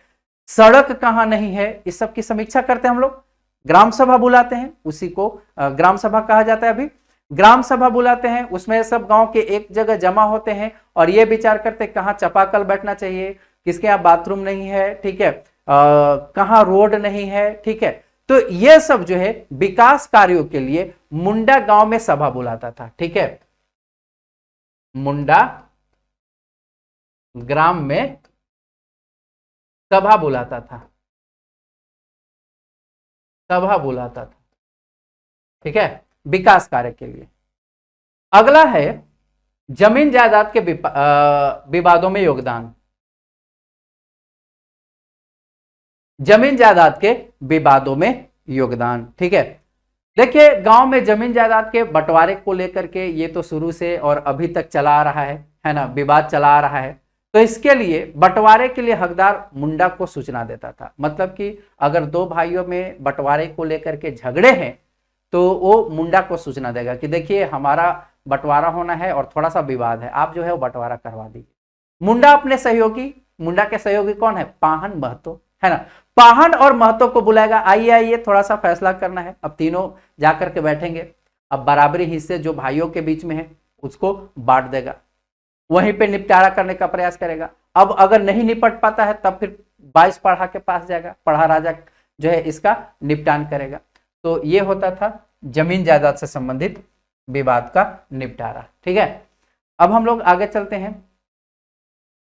सड़क कहाँ नहीं है, इस सब की समीक्षा करते हैं हम लोग। ग्राम सभा बुलाते हैं, उसी को ग्राम सभा कहा जाता है। अभी ग्राम सभा बुलाते हैं, उसमें सब गांव के एक जगह जमा होते हैं और ये विचार करते हैं कहाँ चापाकल बैठना चाहिए, किसके यहाँ बाथरूम नहीं है, ठीक है, कहाँ रोड नहीं है, ठीक है। तो ये सब जो है विकास कार्यों के लिए मुंडा गांव में सभा बुलाता था। ठीक है, मुंडा ग्राम में सभा बुलाता था, सभा बुलाता था, ठीक है, विकास कार्य के लिए। अगला है जमीन जायदाद के विवादों में योगदान। जमीन जायदाद के विवादों में योगदान, ठीक है। देखिए, गांव में जमीन जायदाद के बंटवारे को लेकर के ये तो शुरू से और अभी तक चला आ रहा है ना, विवाद चला आ रहा है। तो इसके लिए बंटवारे के लिए हकदार मुंडा को सूचना देता था। मतलब कि अगर दो भाइयों में बंटवारे को लेकर के झगड़े हैं तो वो मुंडा को सूचना देगा कि देखिए हमारा बंटवारा होना है और थोड़ा सा विवाद है, आप जो है वो बंटवारा करवा दीजिए। मुंडा अपने सहयोगी, मुंडा के सहयोगी कौन है, पाहन महतो, है ना, पाहन और महतो को बुलाएगा, आइए आइए थोड़ा सा फैसला करना है। अब तीनों जाकर के बैठेंगे, अब बराबरी हिस्से जो भाइयों के बीच में है उसको बांट देगा, वहीं पे निपटारा करने का प्रयास करेगा। अब अगर नहीं निपट पाता है तब फिर 22 पढ़ा के पास जाएगा, पढ़ा राजा जो है इसका निपटान करेगा। तो ये होता था जमीन जायदाद से संबंधित विवाद का निपटारा। ठीक है, अब हम लोग आगे चलते हैं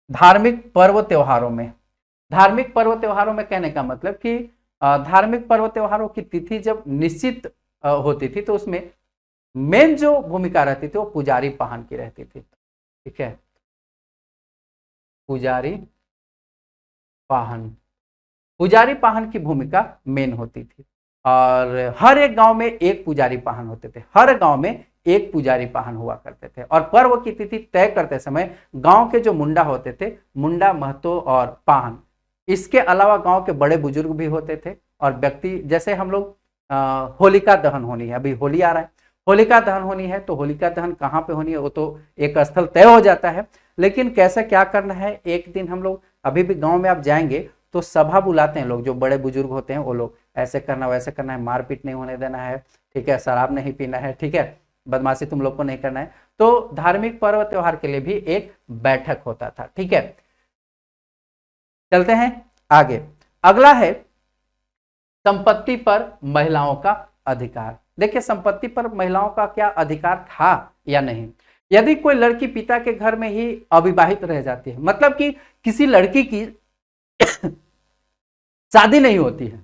धार्मिक पर्व त्योहारों में। धार्मिक पर्व त्योहारों में कहने का मतलब कि धार्मिक पर्व त्योहारों की तिथि जब निश्चित होती थी तो उसमें मेन जो भूमिका रहती थी वो पुजारी पाहन की रहती थी। ठीक है, पुजारी पाहन की भूमिका मेन होती थी और हर एक गांव में एक पुजारी पाहन होते थे, हर गांव में एक पुजारी पाहन हुआ करते थे। और पर्व की तिथि तय करते समय गांव के जो मुंडा होते थे, मुंडा, महतो और पाहन, इसके अलावा गांव के बड़े बुजुर्ग भी होते थे और व्यक्ति, जैसे हम लोग होलिका दहन होनी है, अभी होली आ रहा है, होलिका दहन होनी है तो होलिका दहन कहाँ पे होनी है वो तो एक स्थल तय हो जाता है, लेकिन कैसे क्या करना है, एक दिन हम लोग अभी भी गांव में आप जाएंगे तो सभा बुलाते हैं लोग, जो बड़े बुजुर्ग होते हैं वो लोग, ऐसे करना वैसे करना है, मारपीट नहीं होने देना है, ठीक है, शराब नहीं पीना है, ठीक है, बदमाशी तुम लोग को नहीं करना है। तो धार्मिक पर्व त्योहार के लिए भी एक बैठक होता था। ठीक है, चलते हैं आगे। अगला है संपत्ति पर महिलाओं का अधिकार। देखिए, संपत्ति पर महिलाओं का क्या अधिकार था या नहीं। यदि कोई लड़की पिता के घर में ही अविवाहित रह जाती है, मतलब कि किसी लड़की की शादी नहीं होती है,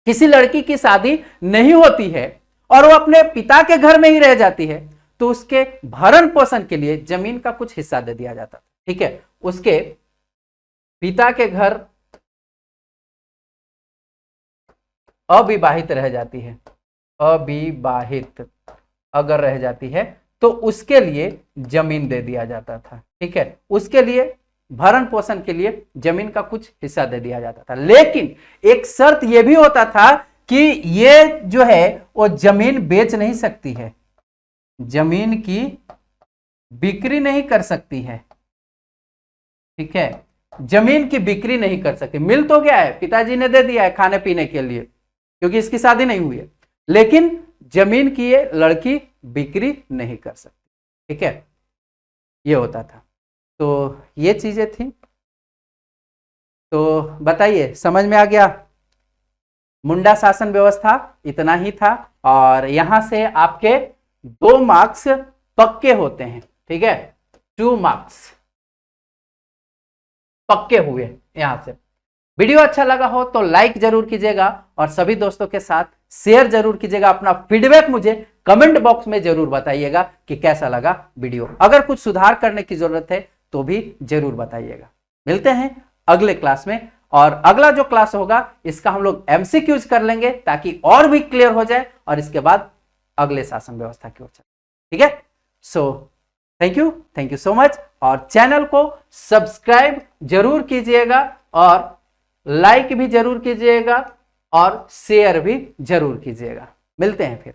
किसी लड़की की शादी नहीं होती है और वो अपने पिता के घर में ही रह जाती है, तो उसके भरण पोषण के लिए जमीन का कुछ हिस्सा दे दिया जाता। ठीक है, उसके पिता के घर अविवाहित रह जाती है, अविवाहित अगर रह जाती है तो उसके लिए जमीन दे दिया जाता था। ठीक है, उसके लिए भरण पोषण के लिए जमीन का कुछ हिस्सा दे दिया जाता था, लेकिन एक शर्त यह भी होता था कि ये जो है वो जमीन बेच नहीं सकती है, जमीन की बिक्री नहीं कर सकती है। ठीक है, जमीन की बिक्री नहीं कर सकती। मिल तो गया है, पिताजी ने दे दिया है खाने पीने के लिए क्योंकि इसकी शादी नहीं हुई है, लेकिन जमीन की ये लड़की बिक्री नहीं कर सकती। ठीक है, ये होता था। तो ये चीजें थी। तो बताइए, समझ में आ गया? मुंडा शासन व्यवस्था इतना ही था और यहां से आपके 2 मार्क्स पक्के होते हैं। ठीक है, 2 मार्क्स पक्के हुए यहां से। वीडियो अच्छा लगा हो तो लाइक जरूर कीजिएगा और सभी दोस्तों के साथ शेयर जरूर कीजिएगा। अपना फीडबैक मुझे कमेंट बॉक्स में जरूर बताइएगा कि कैसा लगा वीडियो। अगर कुछ सुधार करने की जरूरत है तो भी जरूर बताइएगा। मिलते हैं अगले क्लास में और अगला जो क्लास होगा इसका हम लोग एमसीक्यूज कर लेंगे ताकि और भी क्लियर हो जाए और इसके बाद अगले शासन व्यवस्था की ओर चले। ठीक है, so thank you so much और चैनल को सब्सक्राइब जरूर कीजिएगा और लाइक भी जरूर कीजिएगा और शेयर भी जरूर कीजिएगा। मिलते हैं फिर।